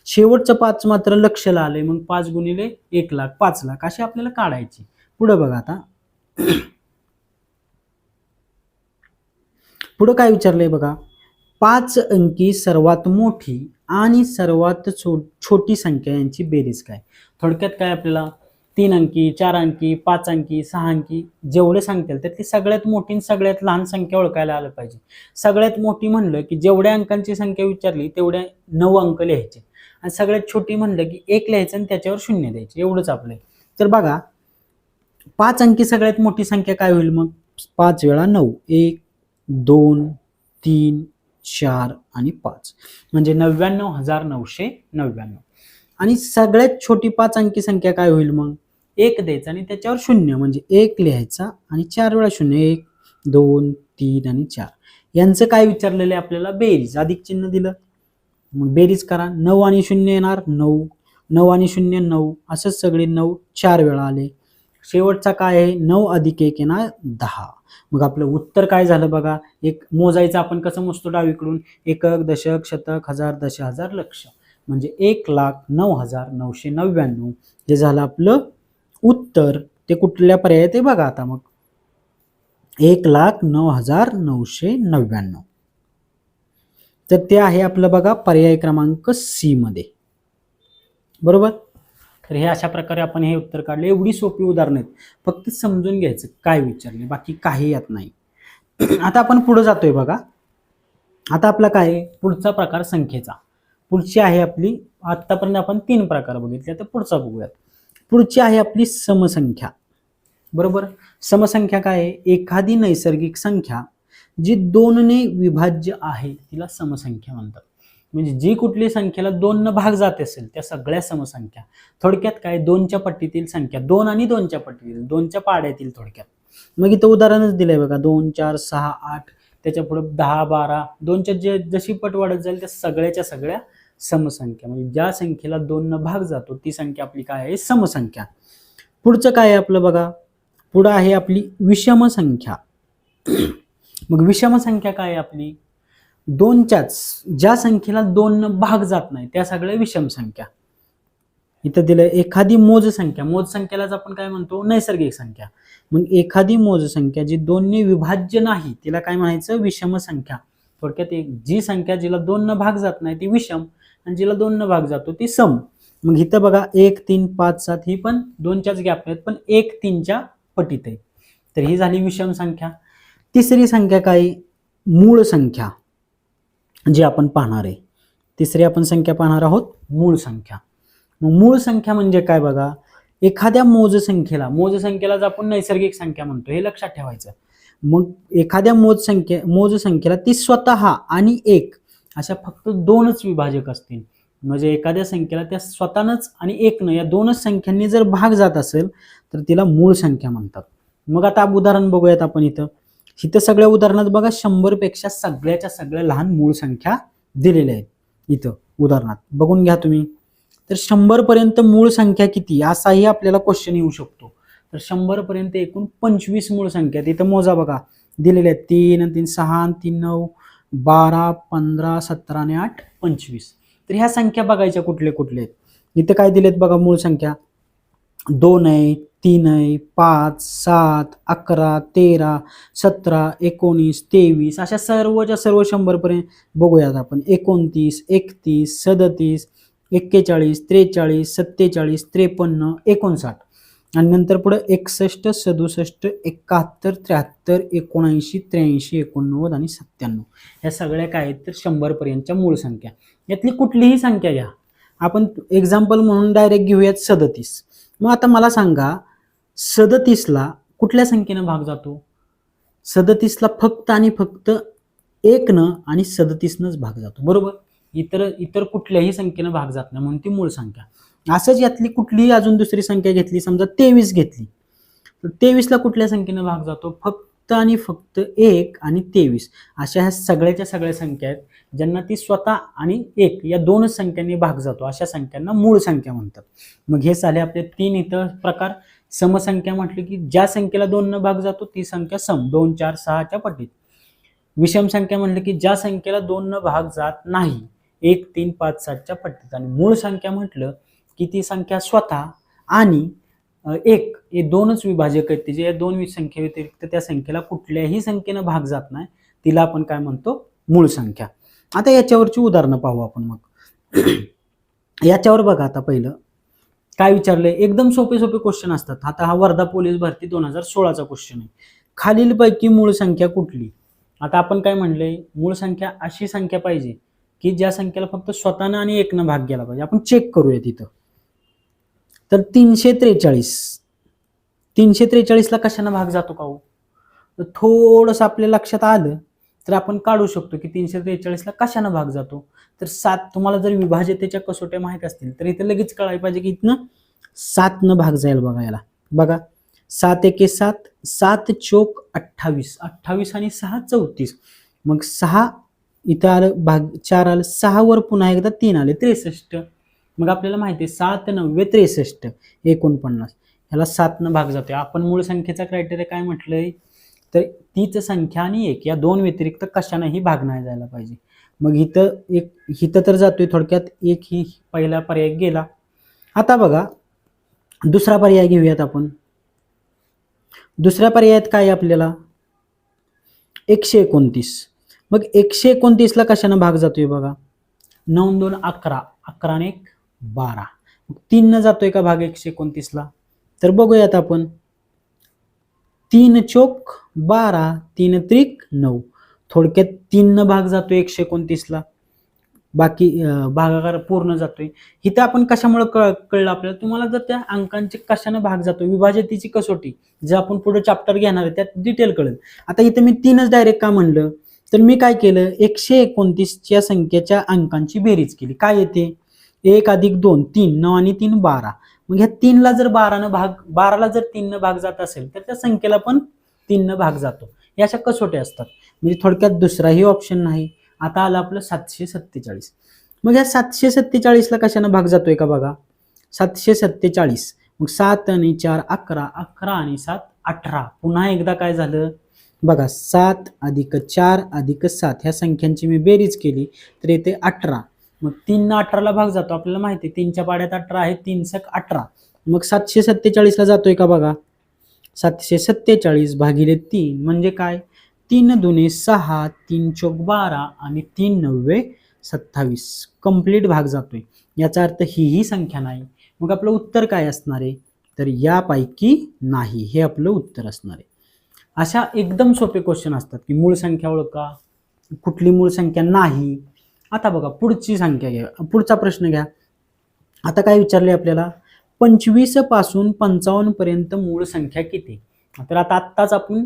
शेवटचं 5 मात्र लक्षला आलंय, मग 5 गुणिले 1 लाख 5 लाख अशी आपल्याला काढायची. पुढे बघा आता पुढे काय विचारलंय बघा, 5 अंकी सर्वात मोठी आणि सर्वात छोटी संख्या यांची बेरीज काय. थोडक्यात काय आपल्याला 3 अंकी, 4 अंकी, 5 अंकी, 6 अंकी जेवढे सांगतील त्यातली सगळ्यात मोठी आणि सगळ्यात लहान संख्या ओळखायला आलं पाहिजे. सगळ्यात मोठी म्हणलं की जेवढ्या अंकांची संख्या विचारली तेवढ्या 9 अंक लिहायचे, आणि सगळ्यात छोटी म्हणलं की 1 लिहायचं आणि त्याच्यावर 0 द्यायचे, एवढंच आपलं. तर बघा 5 अंकी सगळ्यात मोठी संख्या काय होईल, मग 5 वेळा 9, 1 2 3 4 आणि 5 म्हणजे 99,999. आणि सगळ्यात छोटी 5 अंकी संख्या काय होईल, मग 1 द्यायचा आणि त्याच्यावर 0 म्हणजे 1 लिहायचा आणि 4 वेळा 0, 1 2 3 आणि 4. यांचं काय विचारलेलं आहे आपल्याला, बेरीज. अधिक चिन्ह दिलं, मग बेरीज करा. 9 आणि 0 येणार 9, 9 आणि 0 9, असंच सगळे 9 4 वेळा आले. शेवटचा काय आहे, 9 अधिक 1 येणार 10. मग आपलं उत्तर काय झालं बघा, एक मोजायचं आपण कसं मोजतो डावीकडून, एकक, दशक, शतक, हजार, दश हजार, लक्ष, म्हणजे 1,09,999 हे झालं आपलं उत्तर. ते कुठल्या पर्याय ते बघा आता, मग 1,09,999. तर ते आहे आपलं बघा पर्याय क्रमांक सी मध्ये, बरोबर. तर हे अशा प्रकारे आपण हे उत्तर काढले. एवढी सोपी उदाहरणं आहेत, फक्त समजून घ्यायचं काय विचारले, बाकी काही यात नाही. आता आपण पुढे जातोय बघा. आता आपला काय आहे, पुढचा प्रकार संख्येचा. पुढची आहे आपली, आतापर्यंत आपण 3 प्रकार बघितले, तर पुढचा बघूयात. पुढची आहे आपली समसंख्या, बरोबर. समसंख्या काय आहे, एखादी नैसर्गिक संख्या जी 2 ने विभाज्य आहे तिला समसंख्या म्हणतात. म्हणजे जी कुठली संख्येला 2 न भाग जात असेल त्या सगळ्या समसंख्या. थोडक्यात काय, 2च्या पट्टीतील संख्या, 2 आणि 2च्या पट्टीतील, 2च्या पाड्यातील थोडक्यात. मग इथं उदाहरणच दिलंय बघा, 2 4 6 8, त्याच्या पुढे 10 12, 2च्या जशी पट वाढत जाईल त्या सगळ्याच्या सगळ्या समसंख्या. म्हणजे ज्या संख्येला 2 न भाग जातो ती संख्या आपली काय आहे, समसंख्या. पुढचं काय आहे आपलं बघा, पुढं आहे आपली विषम संख्या. मग विषम संख्या काय आहे आपली, 2च्याच ज्या संख्येला 2 न भाग जात नाही त्या सगळ्या विषम संख्या. इथं दिलं एखादी मोज संख्या, मोज संख्येलाच आपण काय म्हणतो, नैसर्गिक संख्या. मग एखादी मोज संख्या जी 2 ने विभाज्य नाही तिला काय म्हणायचं, विषम संख्या. थोडक्यात जी संख्या जिला 2 न भाग जात नाही ती विषम, आणि जिला 2 न भाग जातो ती सम. मग इथं बघा 1 3 5 7 ही पण 2च्याच गॅप आहेत, पण 1 3च्या पटीत आहे. तर ही झाली विषम संख्या. तिसरी संख्या काय, मूळ संख्या जी आपण पाहणार आहे. तिसरी आपण संख्या पाहणार आहोत, मूळ संख्या. मग मूळ संख्या म्हणजे काय बघा, एखाद्या मोज संख्येलाच आपण नैसर्गिक संख्या म्हणतो, हे लक्षात ठेवायचं. मग एखाद्या मोज संख्येला ती स्वतः आणि 1 अशा फक्त 2च विभाजक असतील. म्हणजे एखाद्या संख्येला त्या स्वतःच आणि 1 या 2च संख्यांनी जर भाग जात असेल तर तिला मूळ संख्या म्हणतात. मग आता उदाहरण बघूयात आपण. इथं सगळ्या उदाहरणात बघा 100 पेक्षा सगळ्याच्या सगळ्या लहान मूळ संख्या दिलेल्या आहेत. इथं उदाहरणात बघून घ्या तुम्ही. तर 100 पर्यंत मूळ संख्या किती असाही आपल्याला क्वेश्चन येऊ शकतो. तर 100 पर्यंत एकूण 25 मूळ संख्या इथं मोजा बघा दिलेल्या आहेत. 3 आणि 3 6 आणि 3 9 12 15 17 आणि 8 25. तर ह्या संख्या बघायच्या कुठले कुठले आहेत. इथं काय दिलेत बघा, मूळ संख्या 2 आहे, 3 आहे, 5 7 11 13 17 19 23 अशा सर्वच्या सर्व 100 पर्यंत बघूयात आपण. 29 31 37 41 43 47 53 59 आणि नंतर पुढे 61 67 71 73 79 83 89 आणि 97. या सगळ्या काय आहेत तर 100 पर्यंतच्या मूळ संख्या. यातली कुठलीही संख्या घ्या, आपण एक्झाम्पल म्हणून डायरेक्ट घेऊयात 37. मग आता मला सांगा 37ला कुठल्या संख्येने भाग जातो, 37ला फक्त आणि फक्त 1 न आणि 37नच भाग जातो, बरोबर. इतर इतर कुठल्याही संख्येनं भाग जात नाही, म्हणून ती मूळ संख्या. असंच यातली कुठलीही अजून दुसरी संख्या घेतली, समजा 23 घेतली, तर 23ला कुठल्या संख्येनं भाग जातो? फक्त आणि फक्त 1 आणि 23 अशा ह्या सगळ्याच्या सगळ्या संख्या आहेत ज्यांना ती स्वतः आणि 1 या दोनच संख्यांनी भाग जातो, अशा संख्यांना मूळ संख्या म्हणतात. मग हे झाले आपले 3 इतर प्रकार. समसंख्या म्हटलं की ज्या संख्येला 2 न भाग जातो ती संख्या सम, 2, 4, 6च्या पटीत. विषम संख्या म्हटलं की ज्या संख्येला 2 न भाग जात नाही, 1, 3, 5, 7च्या पटीत. आणि मूळ संख्या म्हटलं की ती संख्या स्वतः आणि 1 हे दोनच विभाजक आहेत, जे या दोन संख्ये व्यतिरिक्त त्या संख्येला कुठल्याही संख्येनं भाग जात नाही, तिला आपण काय म्हणतो? मूळ संख्या. आता याच्यावरची उदाहरणं पाहू आपण. मग याच्यावर बघा, आता पहिलं काय विचारलंय, एकदम सोपे सोपे क्वेश्चन असतात. आता हा वर्धा पोलीस भरती 2016चा क्वेश्चन आहे. खालीलपैकी मूळ संख्या कुठली? आता आपण काय म्हणलंय, मूळ संख्या अशी संख्या पाहिजे की ज्या संख्येला फक्त स्वतःनं आणि 1 न भाग गेला पाहिजे. आपण चेक करूया तिथं. तर 343ला कशानं भाग जातो का हो? तर थोडंसं आपल्या लक्षात आलं तर आपण काढू शकतो की 343ला कशानं भाग जातो. तर 7, तुम्हाला जर विभाज्यतेच्या कसोट्या माहीत असतील तर इथं लगेच कळायला पाहिजे की इथनं 7 न भाग जाईल बघा याला. बघा, 7 एके 7, 7 चोक 28, 28 आणि 6 34. मग 6 इथं आलं, भाग 4 आलं, 6 वर पुन्हा एकदा 3 आले, 63. मग आपल्याला माहिती आहे 7 9 63 49, ह्याला 7 न भाग जातोय. आपण मूळ संख्येचा क्रायटेरिया काय म्हटलंय, तर तीच संख्या आणि 1 या दोन व्यतिरिक्त कशानेही भाग नाही जायला पाहिजे. मग इथं तर जातोय थोडक्यात 1 ही पहिला पर्याय गेला. आता बघा दुसरा पर्याय घेऊयात आपण. दुसऱ्या पर्यायात काय आपल्याला 129. मग 129ला कशानं भाग जातोय बघा, 9 2 11, 11 आणि 1 12. 3 न जातोय का भाग 129ला? तर बघूयात आपण. 3 चोक 12, 3 त्रिक 9. थोडक्यात 3 न भाग जातोय 129ला, बाकी भागाकार पूर्ण जातोय. इथं आपण कशामुळे कळलं आपल्याला, तुम्हाला जर त्या अंकांचे कशाने भाग जातो, विभाज्यतेची कसोटी जे आपण पुढे चॅप्टर घेणार आहे त्यात डिटेल कळेल. आता इथं मी 3च डायरेक्ट का म्हणलं, तर मी काय केलं, 129च्या संख्येच्या अंकांची बेरीज केली. काय येते? 1 अधिक 2 3, 9 आणि 3 12. मग ह्या 3ला जर 12ला जर 3 न भाग जात असेल तर त्या संख्येला पण 3 न भाग जातो. या अशा कसोट्या असतात. म्हणजे थोडक्यात दुसराही ऑप्शन नाही. आता आलं आपलं 747. मग या 747ला कशानं भाग जातोय का बघा, 747. मग 7 आणि 4 11, 11 आणि 7 18. पुन्हा एकदा काय झालं बघा, 7 अधिक 4 अधिक 7 ह्या संख्यांची मी बेरीज केली तर येते 18. मग 3 न 18ला भाग जातो, आपल्याला माहिती आहे 3च्या पाड्यात 18 आहे, 3 सक 18. मग 747ला जातोय का बघा, 747 भागिले 3 म्हणजे काय, 3 दुने 6, 3 चोक 12 आणि 3 9 27. कंप्लीट भाग जातोय. याचा अर्थ ही संख्या नाही. मग आपलं उत्तर काय असणार आहे, तर यापैकी नाही, हे आपलं उत्तर असणार आहे. अशा एकदम सोपे क्वेश्चन असतात की मूळ संख्या ओळखा, कुठली मूळ संख्या नाही. आता बघा पुढची संख्या घ्या, पुढचा प्रश्न घ्या. आता काय विचारले आपल्याला, 25 पासून 55 पर्यंत मूळ संख्या किती? तर आत्ताच आपण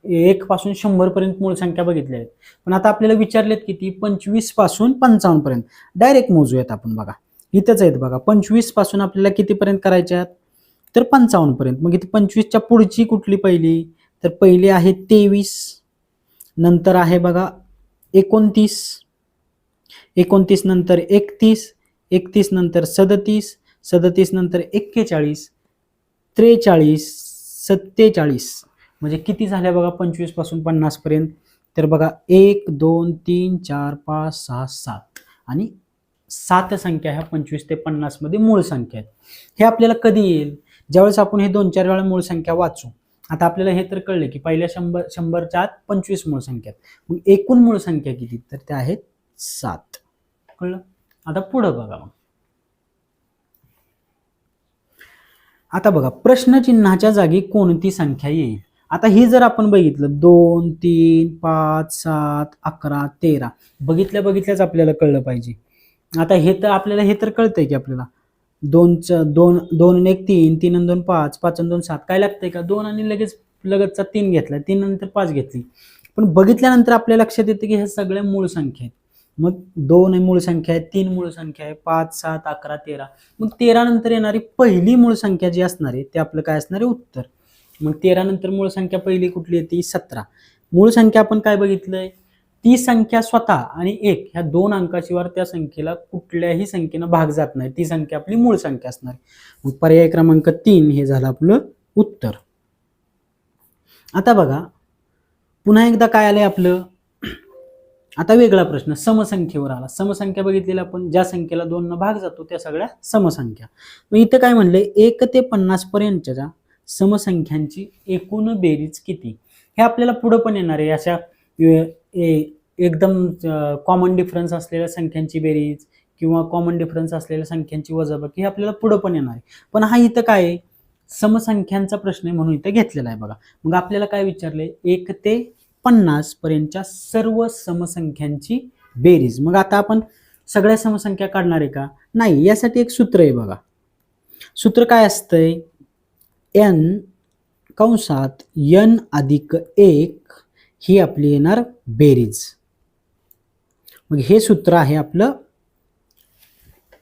1 पासून 100 पर्यंत मूळ संख्या बघितल्या आहेत, पण आता आपल्याला विचारलेत किती, 25 पासून 55 पर्यंत. डायरेक्ट मोजूयात आपण. बघा इथंच आहेत बघा, 25 पासून आपल्याला किती पर्यंत करायच्या आहेत, तर 55 पर्यंत. मग इथे 25च्या पुढची कुठली पहिली, तर पहिली आहे 23, नंतर आहे बघा 29, 29 नंतर 31, 31 नंतर 37, 37 नंतर 41, 43, 47. म्हणजे किती झाल्या बघा 25 पासून 50 पर्यंत, तर बघा 1 2 3 4 5 6 7 आणि 7 संख्या ह्या 25 ते 50 मध्ये मूळ संख्या आहेत. हे आपल्याला कधी येईल, ज्यावेळेस आपण हे 2-4 वेळा मूळ संख्या वाचू. आता आपल्याला हे तर कळले की पहिल्या 100च्या आत 25 मूळ संख्या आहेत. मग एकूण मूळ संख्या किती, तर त्या आहेत 7. कळलं? आता पुढं बघा. मग आता बघा प्रश्नचिन्हाच्या जागी कोणती संख्या येईल. आता ही जर आपण बघितलं 2 3 5 7 11 13 बघितल्याच आपल्याला कळलं पाहिजे. आता हे तर आपल्याला हे तर कळतंय की आपल्याला 2 2 1 3 3 2 5 5 2 7 काय लागतंय का, 2 आणि लगेचचा 3 घेतला, 3 नंतर 5 घेतली. पण बघितल्यानंतर आपल्या लक्षात येतं की ह्या सगळ्या मूळ संख्या आहेत. मग 2 मूळ संख्या आहे, 3 मूळ संख्या आहे, 5, 7, 11, 13. मग 13 नंतर येणारी पहिली मूळ संख्या जी असणार आहे ते आपलं काय असणार आहे उत्तर. मग 13 नंतर मूळ संख्या पहिली कुठली येते 17. मूळ संख्या आपण काय बघितलंय, ती संख्या स्वतः आणि 1 ह्या 2 अंकाशिवाय त्या संख्येला कुठल्याही संख्येनं भाग जात नाही, ती संख्या आपली मूळ संख्या असणार. मग पर्याय क्रमांक 3 हे झालं आपलं उत्तर. आता बघा पुन्हा एकदा काय आलंय आपलं, आता वेगळा प्रश्न समसंख्येवर आला. समसंख्या बघितलेल्या आपण, ज्या संख्येला 2 न भाग जातो त्या सगळ्या समसंख्या. मग इथं काय म्हणले 1 ते 50 पर्यंतच्या समसंख्यांची एकूण बेरीज किती. हे आपल्याला पुढे पण येणार आहे, अशा एकदम कॉमन डिफरन्स असलेल्या संख्यांची बेरीज किंवा कॉमन डिफरन्स असलेल्या संख्यांची वजाबाकी हे आपल्याला पुढे पण येणार आहे. पण हा इथं काय आहे, समसंख्यांचा प्रश्न आहे म्हणून इथं घेतलेला आहे बघा. मग आपल्याला काय विचारले 1 ते 50 पर्यंतच्या सर्व समसंख्यांची बेरीज. मग आता आपण सगळ्या समसंख्या काढणार आहे का, नाही. यासाठी एक सूत्र आहे बघा. सूत्र काय असतंय, n कंसात n अधिक 1 ही आपली येणार बेरीज. मग हे सूत्र आहे आपलं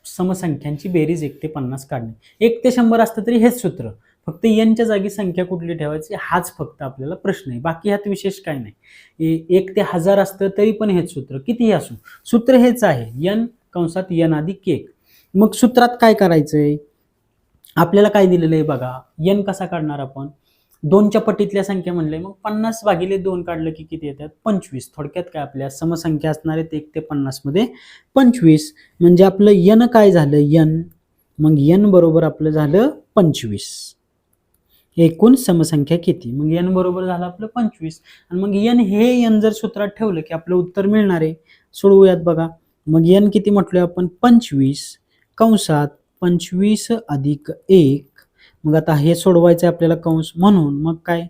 समसंख्यांची बेरीज 1 ते 50 काढणे. 1 ते 100 असतं तरी हेच सूत्र, फक्त n च्या जागी संख्या कुठली ठेवायची हाच फक्त आपल्याला प्रश्न आहे, बाकी ह्यात विशेष काय नाही. 1 ते 1000 असतं तरी पण हेच सूत्र, कितीही असो सूत्र हेच आहे, n कंसात n अधिक 1. मग सूत्रात काय करायचंय, आपल्याला काय दिलेलं आहे बघा, n कसा काढणार आपण, 2च्या पटीतल्या संख्या म्हणले मग 50 भागिले 2 काढलं की किती येतात 25. थोडक्यात काय आपल्या समसंख्या असणार आहेत 1 ते 50 मध्ये 25, म्हणजे आपलं n काय झालं n, मग n बरोबर आपलं झालं 25. एकूण समसंख्या किती, मग n बरोबर झालं आपलं 25. आणि मग n जर सूत्रात ठेवलं की आपलं उत्तर मिळणार आहे. सोडवूयात बघा. मग n किती म्हटलं आपण 25 कंसात 25 अधिक 1. मग आता हे सोडवायचं आपल्याला कंस, म्हणून मग काय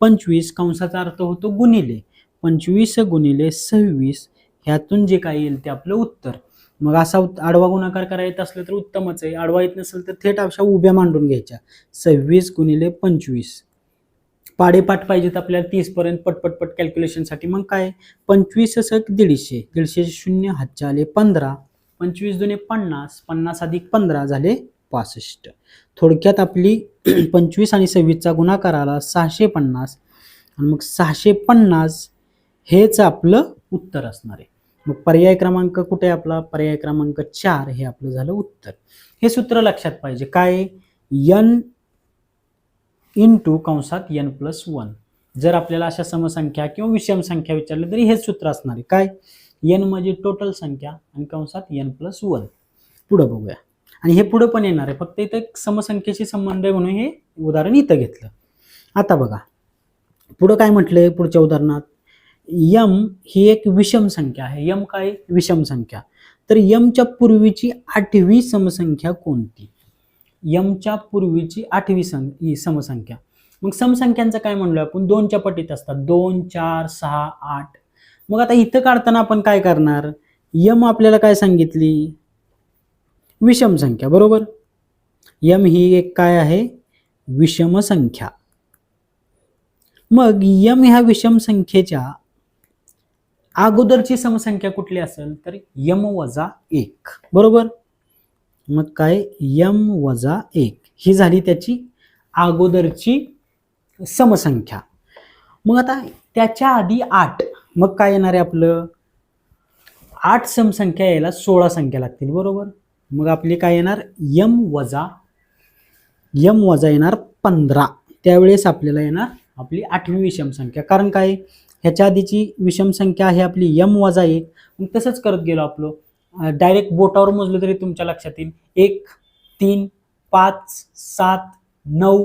25 कंसाचा अर्थ होतो गुणिले 25 गुणिले 26, ह्यातून जे काय येईल ते आपलं उत्तर. मग असा आडवा गुणाकार करायचा असलं तर उत्तमच आहे, आडवा येत नसेल तर थेट अशा उभ्या मांडून घ्यायच्या. 26 गुणिले 25, पाडेपाठ पाहिजेत आपल्याला 30 पर्यंत पटपट कॅल्क्युलेशनसाठी. मग काय 25 असं 150, 150 शून्य हातच्या आले 15, 25 दुने 50, 50 अधिक 15 झाले 65. थोडक्यात आपली 25 आणि 26चा गुणाकार आला 650, आणि मग 650 हेच आपलं उत्तर असणार आहे. मग पर्याय क्रमांक कुठे आपला, पर्याय क्रमांक 4 हे आपलं झालं उत्तर. हे सूत्र लक्षात पाहिजे, काय n इंटू कंसात n+1. जर आपल्याला अशा समसंख्या किंवा विषम संख्या विचारल्या तरी हेच सूत्र असणार आहे, काय n म्हणजे टोटल संख्या आणि कंसात n+1. पुढे बघूया, आणि हे पुढे पण येणार आहे, फक्त इथं समसंख्येशी संबंध आहे म्हणून हे उदाहरण इथं घेतलं. आता बघा पुढे काय म्हटलंय पुढच्या उदाहरणात, m ही एक विषम संख्या आहे. m काय विषम संख्या, तर m च्या पूर्वीची 8वी समसंख्या कोणती, m च्या पूर्वीची 8वी समसंख्या. मग समसंख्यांचं काय म्हणलो आपण, 2च्या पटीत असतात, 2, 4, 6, 8. मग आता इथं काढताना आपण काय करणार, m आपल्याला काय सांगितली विषम संख्या, बरोबर. m ही एक काय आहे विषम संख्या. मग m ह्या विषम संख्येच्या अगोदरची समसंख्या कुठली असेल तर m-1, बरोबर. मग काय m-1 ही झाली त्याची अगोदरची समसंख्या. मग आता त्याच्या आधी 8, मग काय येणार आहे आपलं 8 समसंख्या यायला 16 संख्या लागतील, बरोबर. मग आपली काय येणार m- येणार 15. त्यावेळेस आपल्याला येणार आपली 8वी विषम संख्या. कारण काय ह्याच्या आधीची विषम संख्या आहे आपली m-1. मग तसंच करत गेलो आपलं डायरेक्ट बोटावर मोजलं तरी तुमच्या लक्षात येईल 1, 3, 5, 7, 9,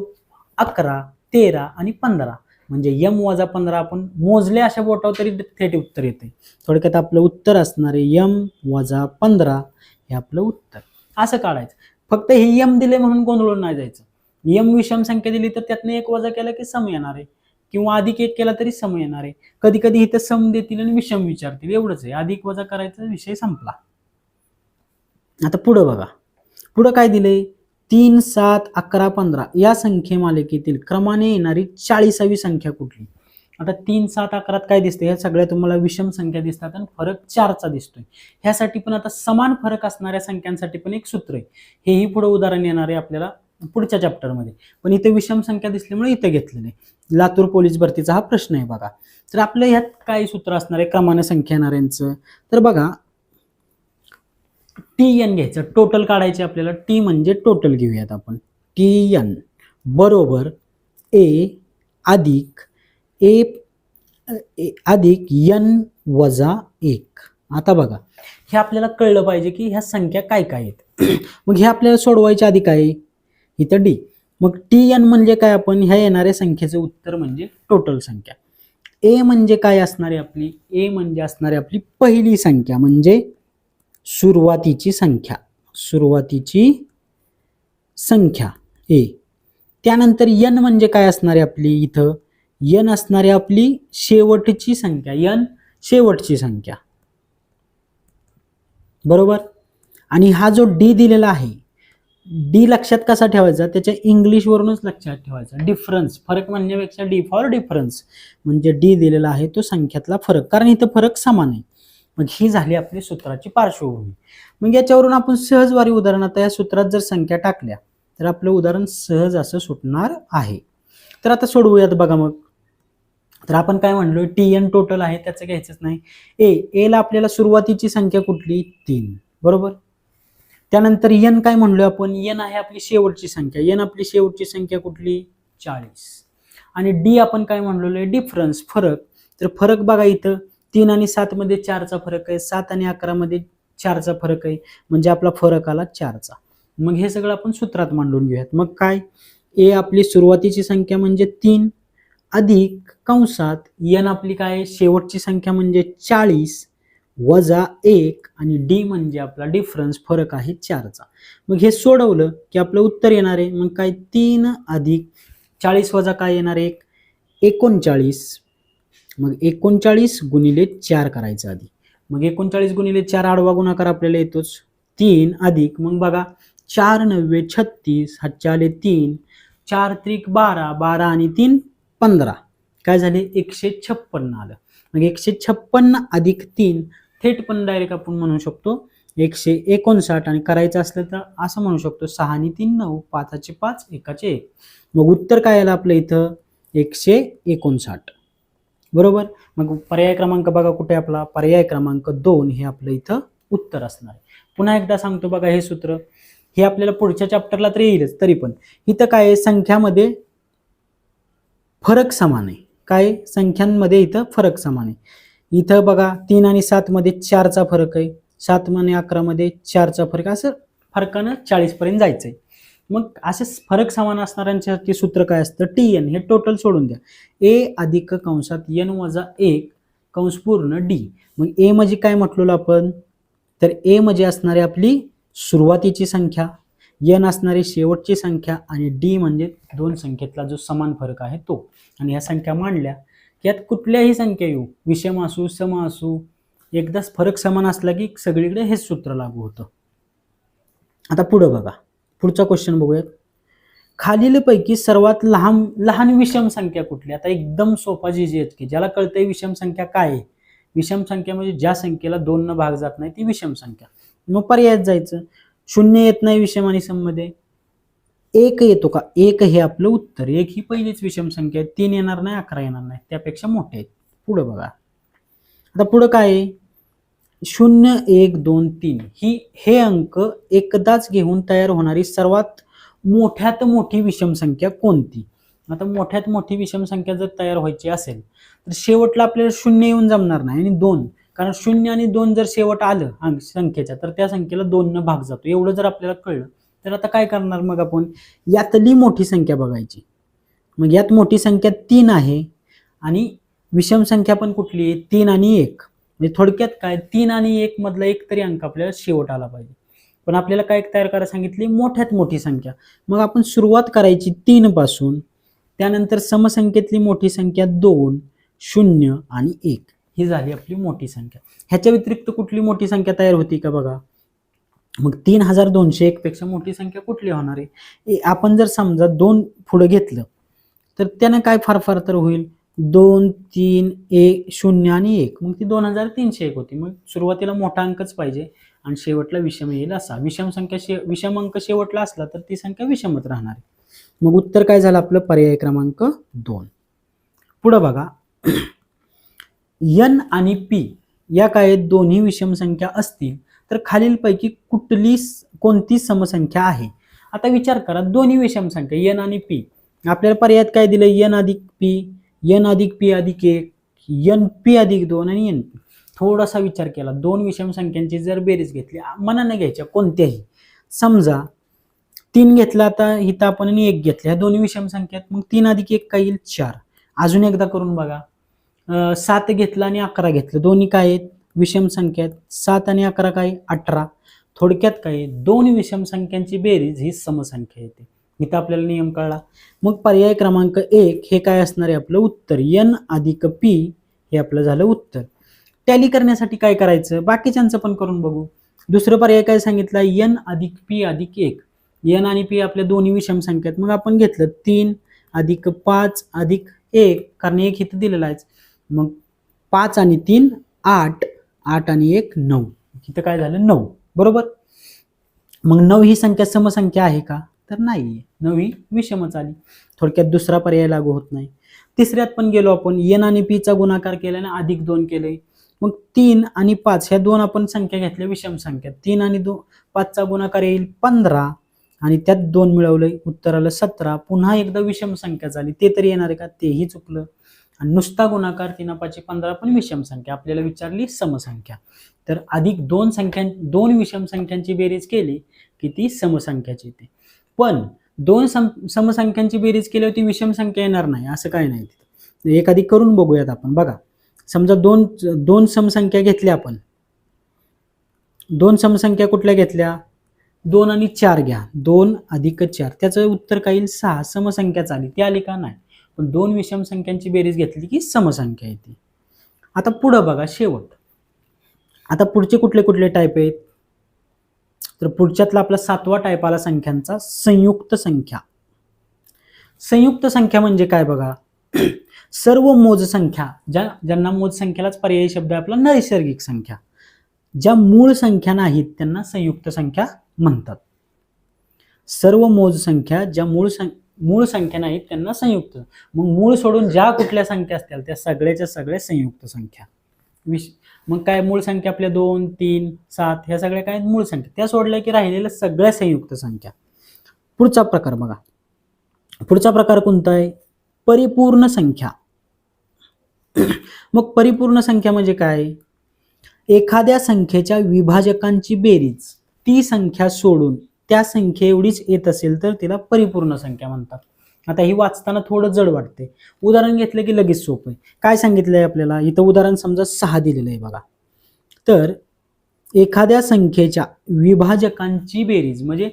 11, 13 आणि 15. म्हणजे m-15 आपण मोजले अशा बोटावर तरी थेट उत्तर येते. थोडक्यात आपलं उत्तर असणार आहे m-15 हे आपलं उत्तर. असं काढायचं, फक्त हे m दिले म्हणून गोंधळून नाही जायचं. m विषम संख्या दिली तर त्यातनं 1 वजा केला की सम येणार आहे, किंवा अधिक 1 केला तरी सम येणार आहे. कधी कधी इथं सम देतील आणि विषम विचारतील, एवढंच आहे. अधिक वजा करायचा विषय संपला. आता पुढे बघा, पुढे काय दिले 3, 7, 11, 15 या संख्ये मालिकेतील क्रमाने येणारी 40वी संख्या कुठली. आता 3, 7, 11 काय दिसते, ह्या सगळ्या तुम्हाला विषम संख्या दिसतात आणि फरक 4चा दिसतोय. ह्यासाठी पण आता समान फरक असणाऱ्या संख्यांसाठी पण एक सूत्र आहे. हेही पुढे उदाहरण येणार आहे आपल्याला पुढच्या चॅप्टरमध्ये, पण इथे विषम संख्या दिसल्यामुळे इथे घेतलेलं आहे. लातूर पोलीस भरतीचा हा प्रश्न आहे बघा. तर आपल्या ह्यात काय सूत्र असणार आहे क्रमाने संख्या येणाऱ्यांचं, तर बघा TN घ्यायचं, टोटल काढायचे आपल्याला. टी म्हणजे टोटल घेऊयात आपण. TN बरोबर A अधिक A अधिक N वजा 1. आता बघा हे आपल्याला कळलं पाहिजे की ह्या संख्या काय काय आहेत. मग हे आपल्याला सोडवायच्या आधी काय इथं D. मग TN म्हणजे काय, आपण ह्या येणाऱ्या संख्येचं उत्तर म्हणजे टोटल संख्या. A म्हणजे काय असणार आहे आपली, A म्हणजे असणार आहे आपली पहिली संख्या म्हणजे सुरुवातीची संख्या, सुरुवातीची संख्या A. त्यानंतर N म्हणजे काय असणार आहे आपली, इथं N असणार आहे आपली शेवटची संख्या, N शेवटची संख्या, बरोबर. आणि हा जो D दिलेला आहे, D लक्षात कसा ठेवायचा, त्याच्या इंग्लिश वरूनच लक्षात ठेवायचा. डिफरन्स, फरक म्हणण्यापेक्षा D फॉर डिफरन्स, म्हणजे D दिलेला आहे तो संख्यातला फरक, कारण इथं फरक समान आहे. मग ही झाली आपली सूत्राची पार्श्वभूमी. मग याच्यावरून आपण सहजवारी उदाहरण, आता या सूत्रात जर संख्या टाकल्या तर आपलं उदाहरण सहज असं सुटणार आहे. तर आता सोडवूयात बघा. मग तर आपण काय म्हणलो, TN टोटल आहे त्याचं घ्यायचंच नाही. A ला आपल्याला सुरुवातीची संख्या कुठली 3, बरोबर. त्यानंतर N काय म्हणलोय आपण, N आहे आपली शेवटची संख्या, N आपली शेवटची संख्या कुठली 40. आणि D आपण काय म्हणलोय डिफरन्स, फरक. तर फरक बघा इथं 3 आणि 7 मध्ये 4चा फरक आहे, 7 आणि 11 मध्ये 4चा फरक आहे, म्हणजे आपला फरक आला 4चा. मग हे सगळं आपण सूत्रात मांडून घेऊयात. मग काय, A आपली सुरुवातीची संख्या म्हणजे 3 अधिक कंसात N आपली काय शेवटची संख्या म्हणजे 40 वजा 1 आणि D म्हणजे आपला डिफरन्स, फरक आहे 4चा. मग हे सोडवलं की आपलं उत्तर येणार आहे. मग काय 3 अधिक 40 वजा काय येणार आहे 39. मग 39 गुणिले 4 करायचं आधी. मग 39 गुणिले 4 आडवा गुणाकार आपल्याला येतोच. 3 अधिक, मग बघा 4 9 36, हातचे आले 3, 4 त्रिक 12, 12 आणि 3 15, काय झाले 156 आलं. मग 156 अधिक 3 थेट पण डायरेक्ट आपण म्हणू शकतो 159, आणि करायचं असलं तर असं म्हणू शकतो 6 आणि 3 9, 5 5 1 1. मग उत्तर काय आलं आपलं इथं 159, बरोबर. मग पर्याय क्रमांक बघा कुठे आपला, पर्याय क्रमांक 2 हे आपलं इथं उत्तर असणार आहे. पुन्हा एकदा सांगतो बघा, हे सूत्र हे आपल्याला पुढच्या चॅप्टरला तर येईलच, तरी पण इथं काय आहे, संख्यामध्ये फरक समान आहे. काय संख्यांमध्ये इथं फरक समान आहे. इथं बघा 3 आणि 7 मध्ये 4चा फरक आहे, 7 आणि 11 मध्ये 4चा फरक, असं फरकानं 40 पर्यंत जायचंय. मग असे फरक समान असणाऱ्यांसाठी सूत्र काय असतं, TN. हे टोटल सोडून द्या, A अधिक कंसात N वजा 1 कंस पूर्ण D. मग A म्हणजे काय म्हटलेलं आपण, तर A म्हणजे असणारी आपली सुरुवातीची संख्या, N असणारी शेवटची संख्या आणि D म्हणजे दोन संख्येतला जो समान फरक आहे तो. आणि ह्या संख्या मांडल्या यात कुठल्याही संख्या येऊ, विषम असू सम असू, एकदाच फरक समान असला की सगळीकडे हेच सूत्र लागू होतं. आता पुढं बघा, पुढचा क्वेश्चन बघूयात. खालीलपैकी सर्वात लहान लहान विषम संख्या कुठली. आता एकदम सोपा जी आहेत की ज्याला कळतंय विषम संख्या काय आहे. विषम संख्या म्हणजे ज्या संख्येला 2 न भाग जात नाही ती विषम संख्या. मग पर्यायात जायचं, 0 येत नाही विषम आणि सम मध्ये, 1 येतो का, 1 हे आपलं उत्तर. 1 ही पहिलीच विषम संख्या आहे, 3 येणार नाही 11 येणार नाही, त्यापेक्षा मोठे आहेत. पुढे बघा, आता पुढे काय आहे, 0 1 2 3 हे अंक एकदाच घेऊन तयार होणारी सर्वात मोठ्यात मोठी विषम संख्या कोणती. आता मोठ्यात मोठी विषम संख्या जर तयार व्हायची असेल तर शेवटला आपल्याला 0 येऊन जमणार नाही आणि 2, कारण 0 आणि 2 जर शेवट आलं संख्येच्या तर त्या संख्येला 2 न भाग जातो. एवढं जर आपल्याला कळलं तर आता काय करणार, मग आपण यातली मोठी संख्या बघायची. मग यात मोठी संख्या 3 आहे आणि विषम संख्या पण कुठली आहे 3 आणि 1. म्हणजे थोडक्यात काय 3 आणि 1 मधला एक तरी अंक आपल्याला शेवट आला पाहिजे. पण आपल्याला काय तयार करायला सांगितली, मोठ्यात मोठी संख्या. मग आपण सुरुवात करायची 3 पासून, त्यानंतर समसंख्येतली मोठी संख्या 2 0 आणि 1 ही झाली आपली मोठी संख्या. ह्याच्या व्यतिरिक्त कुठली मोठी संख्या तयार होती का बघा. मग 3201 पेक्षा मोठी संख्या कुठली होणार आहे. आपण जर समजा 2 पुढे घेतलं तर त्यानं काय फार फार तर होईल 2 3 1 0 आणि 1, मग ती 2301 होती. मग सुरुवातीला मोठा अंकच पाहिजे आणि शेवटला विषम येईल असा. विषम अंक शेवटला असला तर ती संख्या विषमच राहणार आहे. मग उत्तर काय झालं आपलं? पर्याय क्रमांक 2. पुढे बघा, n आणि p या काय दोन्ही विषम संख्या असतील तर खालीलपैकी कोणती समसंख्या आहे? आता विचार करा, दोन्ही विषम संख्या n आणि p, आपल्याला पर्यायात काय दिलं? n अधिक p, n अधिक p अधिक 1, np अधिक 2 आणि np. थोडासा विचार केला, दोन विषम संख्यांची जर बेरीज घेतली, मनाने घ्यायच्या कोणत्याही, समजा 3 घेतला, आता इथं आपण 1 घेतला, ह्या दोन्ही विषम संख्या आहेत, मग 3 अधिक 1 काय येईल? 4. अजून एकदा करून बघा, 7 घेतला आणि 11 घेतलं, दोन्ही काय आहेत? विषम संख्या आहेत. 7 आणि 11 काय? 18. थोडक्यात काय? दोन विषम संख्यांची बेरीज ही समसंख्या येते. इथं आपल्याला नियम कळला. मग पर्याय क्रमांक 1 हे काय असणार आहे आपलं उत्तर? n अधिक p हे आपलं झालं उत्तर. टॅली करण्यासाठी काय करायचं? बाकीच्यांचं पण करून बघू. दुसरं पर्याय काय सांगितलं? n अधिक p अधिक 1. n आणि p आपल्या दोन्ही विषम संख्या आहेत, मग आपण घेतलं 3 अधिक 5 अधिक 1, कारण 1 इथं दिलेला आहे. मग 5 आणि 3 8, 8 आणि 1 9, इथं काय झालं? 9. बरोबर. मग 9 ही संख्या समसंख्या आहे का? तर नाही, 9 ही विषमच आली. थोडक्यात दुसरा पर्याय लागू होत नाही. तिसऱ्यात पण गेलो आपण, n आणि p चा गुणाकार केल्याने अधिक 2 केले. मग 3 आणि 5 ह्या दोन आपण संख्या घेतल्या विषम संख्या. 3 आणि 5 चा गुणाकार येईल 15 आणि त्यात 2 मिळवले, उत्तर आलं 17. पुन्हा एकदा विषम संख्या झाली, ते तरी येणार आहे का? तेही चुकलं. आणि नुसता गुणाकार 3 5 15 पण विषम संख्या, आपल्याला विचारली समसंख्या. तर अधिक दोन विषम संख्यांची बेरीज केली की ती समसंख्याची येते. पण दोन समसंख्यांची बेरीज केल्यावर ती विषम संख्या येणार नाही असं काय नाही. एखादी करून बघूयात आपण. बघा, समजा दोन समसंख्या घेतल्या आपण. दोन समसंख्या कुठल्या घेतल्या? 2 आणि 4 घ्या. 2 अधिक 4, त्याचं उत्तर काय येईल? 6. समसंख्याच आली. ती आली का? नाही. पण दोन विषम संख्यांची बेरीज घेतली की समसंख्या येते. आता पुढं बघा, शेवट. आता पुढचे कुठले कुठले टाईप आहेत? तर पुढच्यातला आपला 7वा टाईप आला संख्यांचा, संयुक्त संख्या. संयुक्त संख्या म्हणजे काय बघा, सर्व मोज संख्या, ज्यांना मोज संख्यालाच पर्यायी शब्द आहे आपला नैसर्गिक संख्या, ज्या मूळ संख्या नाहीत त्यांना संयुक्त संख्या म्हणतात. सर्व मोज संख्या ज्या मूळ संख्या नाहीत त्यांना संयुक्त. मग मूळ सोडून ज्या कुठल्या संख्या असतील त्या सगळ्याच्या सगळ्या संयुक्त संख्या. मग काय मूळ संख्या आपल्या 2 3 7 ह्या सगळ्या काय मूळ संख्या, त्या सोडल्या की राहिलेल्या सगळ्या संयुक्त संख्या. पुढचा प्रकार बघा. पुढचा प्रकार कोणता आहे? परिपूर्ण संख्या. मग परिपूर्ण संख्या म्हणजे काय? एखाद्या संख्येच्या विभाजकांची बेरीज ती संख्या सोडून त्या संख्ये एवढीच येत असेल तर तिला परिपूर्ण संख्या म्हणतात. आता ही वाचताना थोडं जड वाटते. उदाहरण घेतलं की लगेच सोपं आहे. काय सांगितलंय आपल्याला इथं? उदाहरण समजा 6 दिलेलं आहे बघा. तर एखाद्या संख्येच्या विभाजकांची बेरीज म्हणजे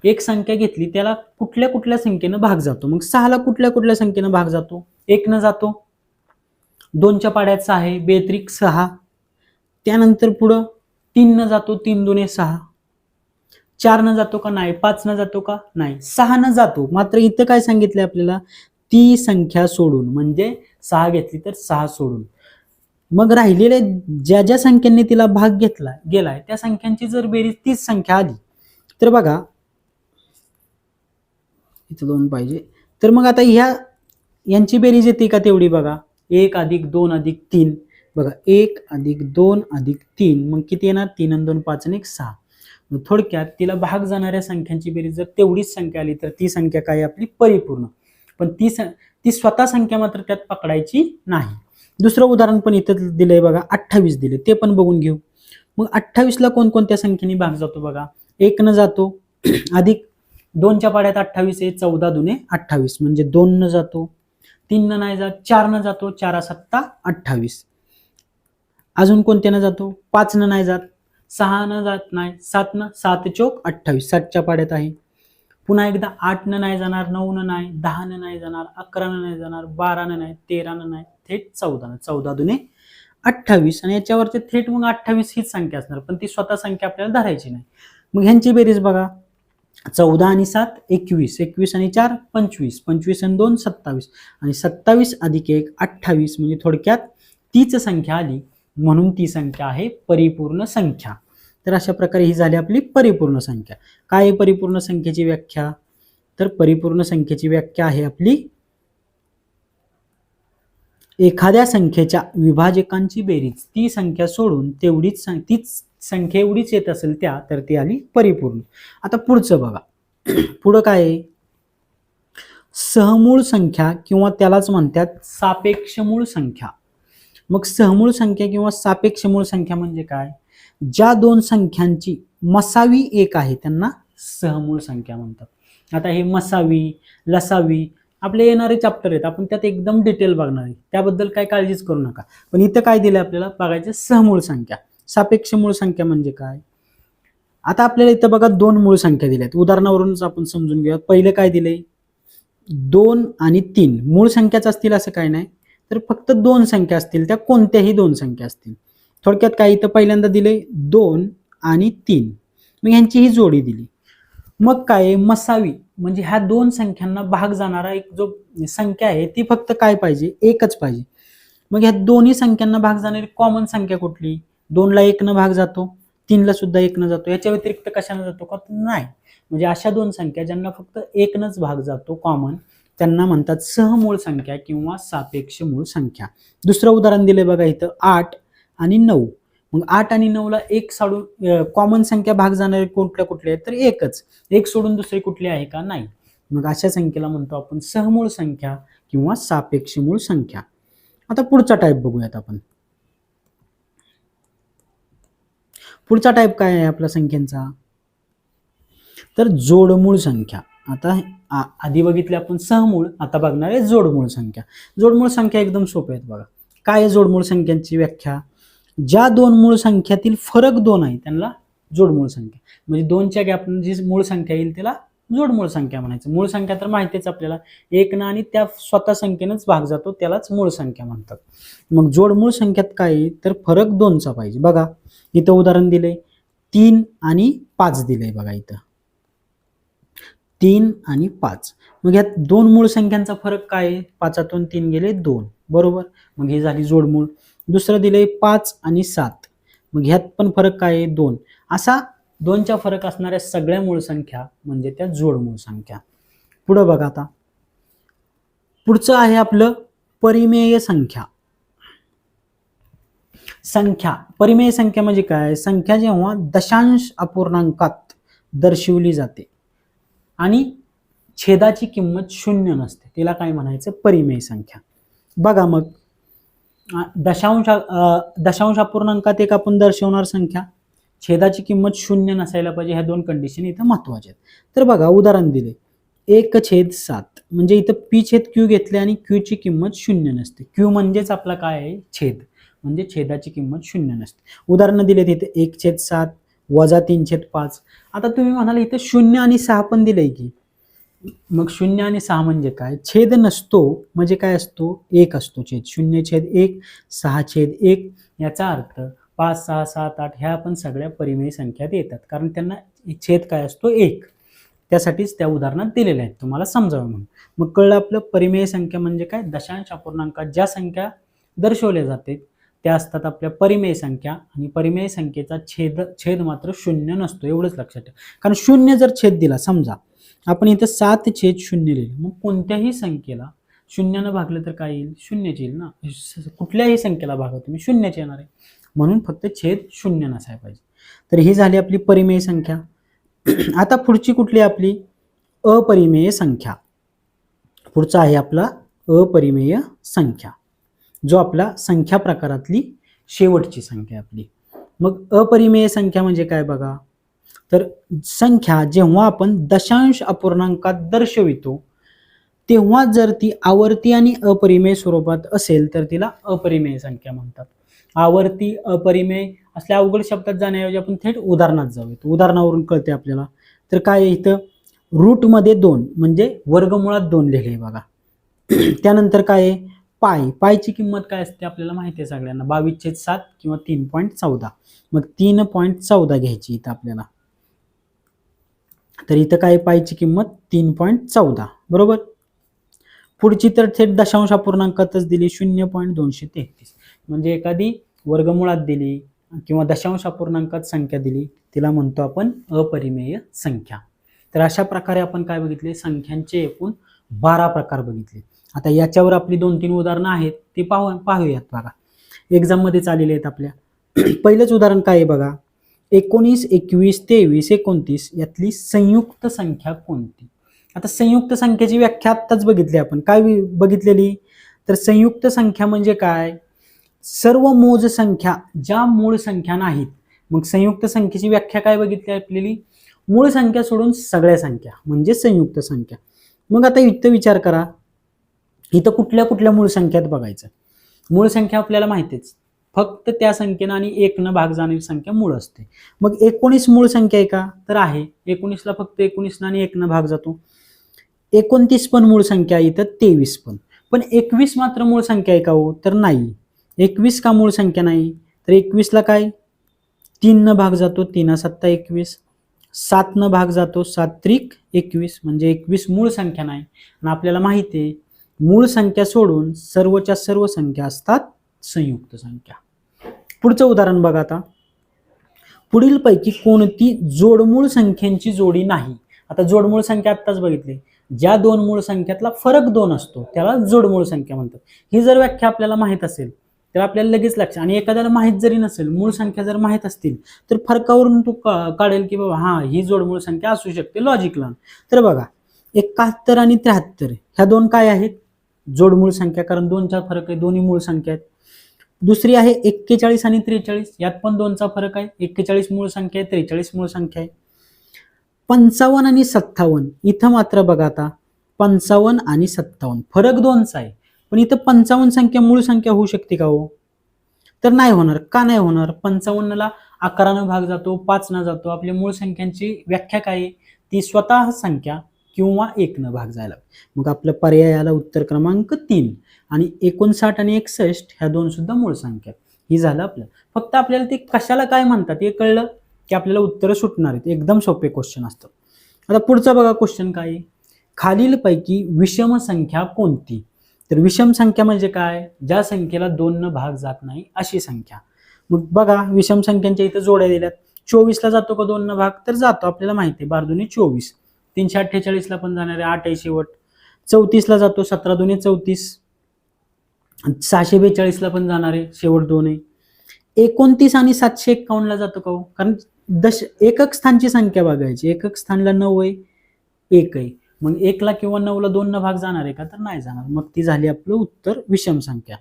एक संख्या घेतली, त्याला कुठल्या कुठल्या संख्येनं भाग जातो. मग 6 ला कुठल्या कुठल्या संख्येनं भाग जातो? 1 न जातो, 2च्या पाड्यात 6 आहे, बेत्रिक 6. त्यानंतर पुढं 3 न जातो, 3 दुने 6. 4 न जातो का? नाही. 5 न जातो का? नाही. 6 न जातो. मात्र इथं काय सांगितलंय आपल्याला? ती संख्या सोडून, म्हणजे 6 घेतली तर 6 सोडून. मग राहिलेल्या ज्या संख्यांनी तिला भाग घेतला गेलाय त्या संख्यांची जर बेरीज तीच संख्या आली तर बघा, इथं 2 पाहिजे. तर मग आता यांची बेरीज येते का तेवढी? बघा, 1 अधिक 2 अधिक 3. बघा, 1 अधिक 2 अधिक 3, मग किती येणार? 3 आणि 2 5 आणि 1 6. थोडक्यात तिला भाग जाणाऱ्या संख्यांची बेरीज जर तेवढीच संख्या आली तर ती संख्या काय? आपली परिपूर्ण. पण ती स्वतः संख्या मात्र त्यात पकडायची नाही. दुसरं उदाहरण पण इथं दिलंय बघा, 28 दिले, ते पण बघून घेऊ. मग 28 ला कोणकोणत्या संख्येने भाग जातो? बघा, 1 न जातो, अधिक 2च्या पाड्यात 28 आहे, 14 दुने 28 म्हणजे 2 न जातो, 3 न नाही जात, 4 न जातो, 4 7 28. अजून कोणत्या न जातो? 5 न नाही जात, 6 न जात नाही, 7 न, 7 चौक 28, 7च्या पाड्यात आहे. पुन्हा एकदा 8 न नाही जाणार, 9 न नाही, 10 न नाही जाणार, 11 न नाही जाणार, 12 न नाही, 13 न नाही, थेट 14. 14 दुने 28 आणि याच्यावरचे थेट मग 28 हीच संख्या असणार, पण ती स्वतः संख्या आपल्याला धरायची नाही. मग ह्यांची बेरीज बघा, 14 आणि 7 21, 21 आणि 4 25, 25 आणि 2 27 आणि 27 अधिक 1 28, म्हणजे थोडक्यात तीच संख्या आली, म्हणून ती संख्या आहे परिपूर्ण संख्या. तर अशा प्रकारे ही झाली आपली परिपूर्ण संख्या. काय आहे परिपूर्ण संख्येची व्याख्या? तर परिपूर्ण संख्येची व्याख्या आहे आपली एखाद्या संख्येच्या विभाजकांची बेरीज ती संख्या सोडून तीच संख्या एवढीच येत असेल त्या, तर ती आली परिपूर्ण. आता पुढचं बघा. पुढं काय आहे? सहमूळ संख्या किंवा त्यालाच म्हणतात सापेक्ष मूळ संख्या. मग सहमूळ संख्या किंवा सापेक्ष मूळ संख्या म्हणजे काय? ज्या दोन संख्यांची मसावी एक आहे त्यांना सहमूळ संख्या म्हणतात. आता हे मसावी, लसावी आपले येणारे चॅप्टर आहेत, आपण त्यात एकदम डिटेल बघणार आहे, त्याबद्दल काय काळजीच करू नका. पण इथं काय दिलं आपल्याला बघायचं? सहमूळ संख्या. सापेक्ष मूळ संख्या म्हणजे काय? आता आपल्याला इथं बघा दोन मूळ संख्या दिल्यात, उदाहरणावरूनच आपण समजून घेऊया. पहिलं काय दिलंय? 2 आणि 3 मूळ संख्याच असतील असं काय नाही, तर फक्त दोन संख्या असतील, त्या कोणत्याही दोन संख्या असतील. थोडक्यात काय इथं पहिल्यांदा दिलंय 2 आणि 3, मग ह्यांची ही जोडी दिली. मग काय मसावी म्हणजे ह्या दोन संख्यांना भाग जाणारा एक जो संख्या आहे ती फक्त काय पाहिजे? एकच पाहिजे. मग ह्या दोन्ही संख्यांना भाग जाणारी कॉमन संख्या कुठली? 2 ला 1 न भाग जातो, 3 ला सुद्धा 1 न जातो, याच्या व्यतिरिक्त कशाने जातो का? नाही. म्हणजे अशा दोन संख्या ज्यांना फक्त 1 नच भाग जातो कॉमन, त्यांना म्हणतात सहमूळ संख्या किंवा सापेक्ष मूळ संख्या. दुसरं उदाहरण दिले बघा इथं 8 आणि 9. मग 8 आणि 9 ला एक सोडून कॉमन संख्या भाग जाणारे कुठल्या कुठल्या आहेत? तर एकच. एक सोडून दुसरी कुठली आहे का? नाही. मग अशा संख्येला म्हणतो आपण सहमूळ संख्या किंवा सापेक्ष मूळ संख्या. आता पुढचा टाईप बघूयात आपण. पुढचा टाईप काय आहे आपल्या संख्यांचा? तर जोडमूळ संख्या. आता आधी बघितले आपण सहमूळ, आता बघणार आहे जोडमूळ संख्या. जोडमूळ संख्या एकदम सोपे आहेत बघा. काय आहे जोडमूळ संख्यांची व्याख्या? ज्या दोन मूळ संख्यातील फरक 2 आहे त्यांना जोडमूळ संख्या. म्हणजे 2च्या गॅपनं जी मूळ संख्या येईल त्याला जोडमूळ संख्या म्हणायचं. मूळ संख्या तर माहितीच आपल्याला, 1 न आणि त्या स्वतः संख्येनंच भाग जातो त्यालाच मूळ संख्या म्हणतात. मग जोडमूळ संख्यात काय आहे? तर फरक 2चा पाहिजे. बघा इथं उदाहरण दिलंय 3 आणि 5 दिलंय बघा इथं 3 आणि 5. मग यात दोन मूळ संख्यांचा फरक काय आहे? 5तून 3 गेले 2, बरोबर. मग ही झाली जोडमूळ. दुसरं दिलंय 5 आणि 7. मग ह्यात पण फरक काय आहे? 2. असा 2च्या फरक असणाऱ्या सगळ्या मूळ संख्या म्हणजे त्या जोडमूळ संख्या. पुढे बघा आता. पुढचं आहे आपलं परिमेय संख्या. संख्या परिमेय संख्या म्हणजे काय? संख्या जेव्हा दशांश अपूर्णांकात दर्शवली जाते आणि छेदाची किंमत 0 नसते, तिला काय म्हणायचं? परिमेय संख्या. बघा मग दशांश अपूर्णांकात एक आपण दर्शवणार संख्या, छेदाची किंमत 0 नसायला पाहिजे. ह्या दोन कंडिशन इथं महत्वाच्या आहेत. तर बघा उदाहरण दिले 1/7, म्हणजे इथं p/q घेतले आणि q ची किंमत 0 नसते. q म्हणजेच आपला काय आहे? छेद, म्हणजे छेदाची किंमत 0 नसते. उदाहरण दिले तिथे 1/7 वजा 3/5. आता तुम्ही म्हणाल इथं 0 आणि 6 पण दिलंय की, मग 0 आणि 6 म्हणजे काय? छेद नसतो म्हणजे काय असतो? 1 असतो छेद. 0/1, 6/1. याचा अर्थ 5, 6, 7, 8 ह्या पण सगळ्या परिमेय संख्यात येतात, कारण त्यांना छेद काय असतो? 1. त्यासाठीच त्या उदाहरणात दिलेल्या आहेत, तुम्हाला समजावं म्हणून. मग कळलं आपलं परिमेय संख्या म्हणजे काय? दशांश अपूर्णांकात ज्या संख्या दर्शवल्या जाते त्या असतात आपल्या परिमेय संख्या, आणि परिमेय संख्येचा छेद मात्र 0 नसतो, एवढंच लक्षात ठेवा. कारण 0 जर छेद दिला, समजा आपण इथं 7/0 लिहिलं, मग कोणत्याही संख्येला 0 भागलं तर काय येईल? 0 येईल ना. कुठल्याही संख्येला भागा तुम्ही 0 येणार आहे, म्हणून फक्त छेद 0 नसायला पाहिजे. तर ही झाली आपली परिमेय संख्या. आता पुढची कुठली आपली? अपरिमेय संख्या. पुढचा आहे आपला अपरिमेय संख्या, जो आपला संख्या प्रकारातली शेवटची संख्या आपली. मग अपरिमेय संख्या म्हणजे काय बघा? तर संख्या जेव्हा आपण दशांश अपूर्णांकात दर्शवितो तेव्हा जर ती आवर्ती आणि अपरिमेय स्वरूपात असेल तर तिला अपरिमेय संख्या म्हणतात. आवर्ती अपरिमेय असल्या अवघड शब्दात जाण्याऐवजी आपण थेट उदाहरणात जाऊयात. उदाहरणावरून कळते आपल्याला. तर काय इथं रूट मध्ये 2 म्हणजे वर्गमुळात 2 लिहिले बघा. त्यानंतर काय आहे? पायची किंमत काय असते आपल्याला माहिती आहे सगळ्यांना, 22/7 किंवा 3.14. मग 3.14 घ्यायची इथं आपल्याला. तर इथं काय पायची किंमत 3.14 बरोबर. पुढची तर थेट दशांश अपूर्णांकातच दिली 0.233. म्हणजे एखादी वर्गमुळात दिली किंवा दशांश अपूर्णांकात संख्या दिली तिला म्हणतो आपण अपरिमेय संख्या. तर अशा प्रकारे आपण काय बघितले, संख्यांचे एकूण 12 प्रकार बघितले. आता याच्यावर आपली 2-3 उदाहरणं आहेत ती पाहूयात बघा. एक्झाम मध्ये आलेले आहेत आपल्या. पहिलंच उदाहरण काय आहे बघा, 19, 21, 23, 29 यातली संयुक्त संख्या कोणती. आता संयुक्त संख्येची व्याख्या आत्ताच बघितली आपण. काय बघितलेली, तर संयुक्त संख्या म्हणजे काय, सर्व मोज संख्या ज्या मूळ संख्या नाहीत. मग संयुक्त संख्येची व्याख्या काय बघितली आपल्याला, मूळ संख्या सोडून सगळ्या संख्या म्हणजे संयुक्त संख्या. मग आता इथं विचार करा, इथं कुठल्या कुठल्या मूळ संख्यात बघायचं. मूळ संख्या आपल्याला माहितीच, फक्त त्या संख्येनं आणि 1 भाग जाणारी संख्या मूळ असते. मग 19 मूळ संख्या आहे का, तर आहे. 19ला फक्त 19 आणि 1 भाग जातो. 29 पण मूळ संख्या आहे, इथं 23 पण 21 मात्र मूळ संख्या आहे का हो, तर नाही. 21 का मूळ संख्या नाही, तर 21ला काय 3 भाग जातो, 3 7 21. 7 भाग जातो, 7 21, म्हणजे 21 मूळ संख्या नाही. आणि आपल्याला माहिती आहे मूळ संख्या सोडून सर्वच्या सर्व संख्या असतात संयुक्त संख्या. पुढचं उदाहरण बघा आता, पुढीलपैकी कोणती जोडमूळ संख्यांची जोडी नाही. आता जोडमूळ संख्या आत्ताच बघितली, ज्या दोन मूळ संख्यातला फरक 2 असतो त्याला जोडमूळ संख्या म्हणतात. ही जर व्याख्या आपल्याला माहित असेल तर आपल्याला लगेच लक्षात, आणि एखाद्याला माहित जरी नसेल, मूळ संख्या जर माहित असतील तर फरकावरून तू काढेल की बाबा हा ही जोडमूळ संख्या असू शकते लॉजिकला. तर बघा 71 आणि 73 ह्या दोन काय आहेत, जोडमूळ संख्या, कारण 2चा फरक आहे, दोन्ही मूळ संख्या आहेत. दुसरी आहे 41 आणि 43, यात पण 2चा फरक आहे. 41 मूळ संख्या आहे, 43 मूळ संख्या आहे. 55 आणि 57 इथं मात्र बघा आता 55 आणि 57 फरक 2चा आहे, पण इथं 55 संख्या मूळ संख्या होऊ शकते का हो, तर नाही होणार. का नाही होणार, 55ला 11 भाग जातो, 5 जातो. आपल्या मूळ संख्यांची व्याख्या काय आहे, ती स्वतः संख्या किंवा 1 भाग जायला. मग आपलं पर्याय आला उत्तर क्रमांक 3. आणि 59 आणि 61 ह्या दोन सुद्धा मूळ संख्या. ही झालं आपलं. फक्त आपल्याला ते कशाला काय म्हणतात हे कळलं की आपल्याला उत्तरं सुटणार आहेत. एकदम सोपे क्वेश्चन असतात. आता पुढचा बघा क्वेश्चन काय आहे, खालीलपैकी विषम संख्या कोणती. तर विषम संख्या म्हणजे काय, ज्या संख्येला 2 भाग जात नाही अशी संख्या. मग बघा विषम संख्यांच्या इथं जोड्या दिल्यात. 24ला जातो का 2 भाग, तर जातो, आपल्याला माहिती आहे 12 दुनी 24. 348ला पण जाणार आहे, 8 आहे शेवट. 34ला जातो, 17 दुनी 34. 642ला पण जाणार आहे, शेवट 2 आहे. 29 आणि 751ला जातो का हो, कारण एकक स्थानची संख्या बघायची. एकक स्थानला 9 आहे, 1 आहे. मग 1ला किंवा 9ला 2 भाग जाणार आहे का, तर नाही जाणार. मग ती झाली आपलं उत्तर विषम संख्या.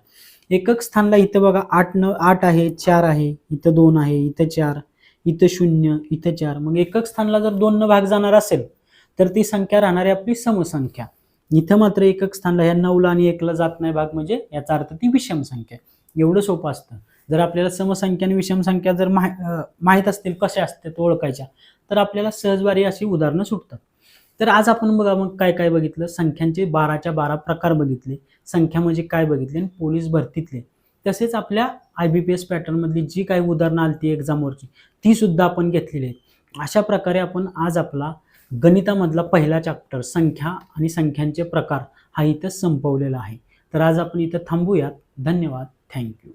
एकक स्थानला इथं बघा 8 आहे, 4 आहे, इथं 2 आहे, इथं 4, इथं 0, इथं 4. मग एकक स्थानला जर 2 भाग जाणार असेल तर ती संख्या राहणार आहे आपली समसंख्या. इथं मात्र एकक स्थानला ह्या 9ला आणि 1ला जात नाही भाग, म्हणजे याचा अर्थ ती विषम संख्या. एवढं सोपं असतं. जर आपल्याला समसंख्या आणि विषम संख्या जर माहीत असतील कशा असतात ओळखायच्या, तर आपल्याला सहजवारी अशी उदाहरणं सुटतात. तर आज आपण बघा मग काय काय बघितलं, संख्यांचे 12च्या 12 प्रकार बघितले, संख्या म्हणजे काय बघितले, आणि पोलीस भरतीतले, तसेच आपल्या IBPS पॅटर्न मधली जी काही उदाहरणं आली ती एक्झामवरची ती सुद्धा आपण घेतलेली आहेत. अशा प्रकारे आपण आज आपला गणितामधला पहिला चॅप्टर संख्या आणि संख्यांचे प्रकार हा इथं संपवलेला आहे. तर आज आपण इथं थांबूयात. धन्यवाद. थँक्यू.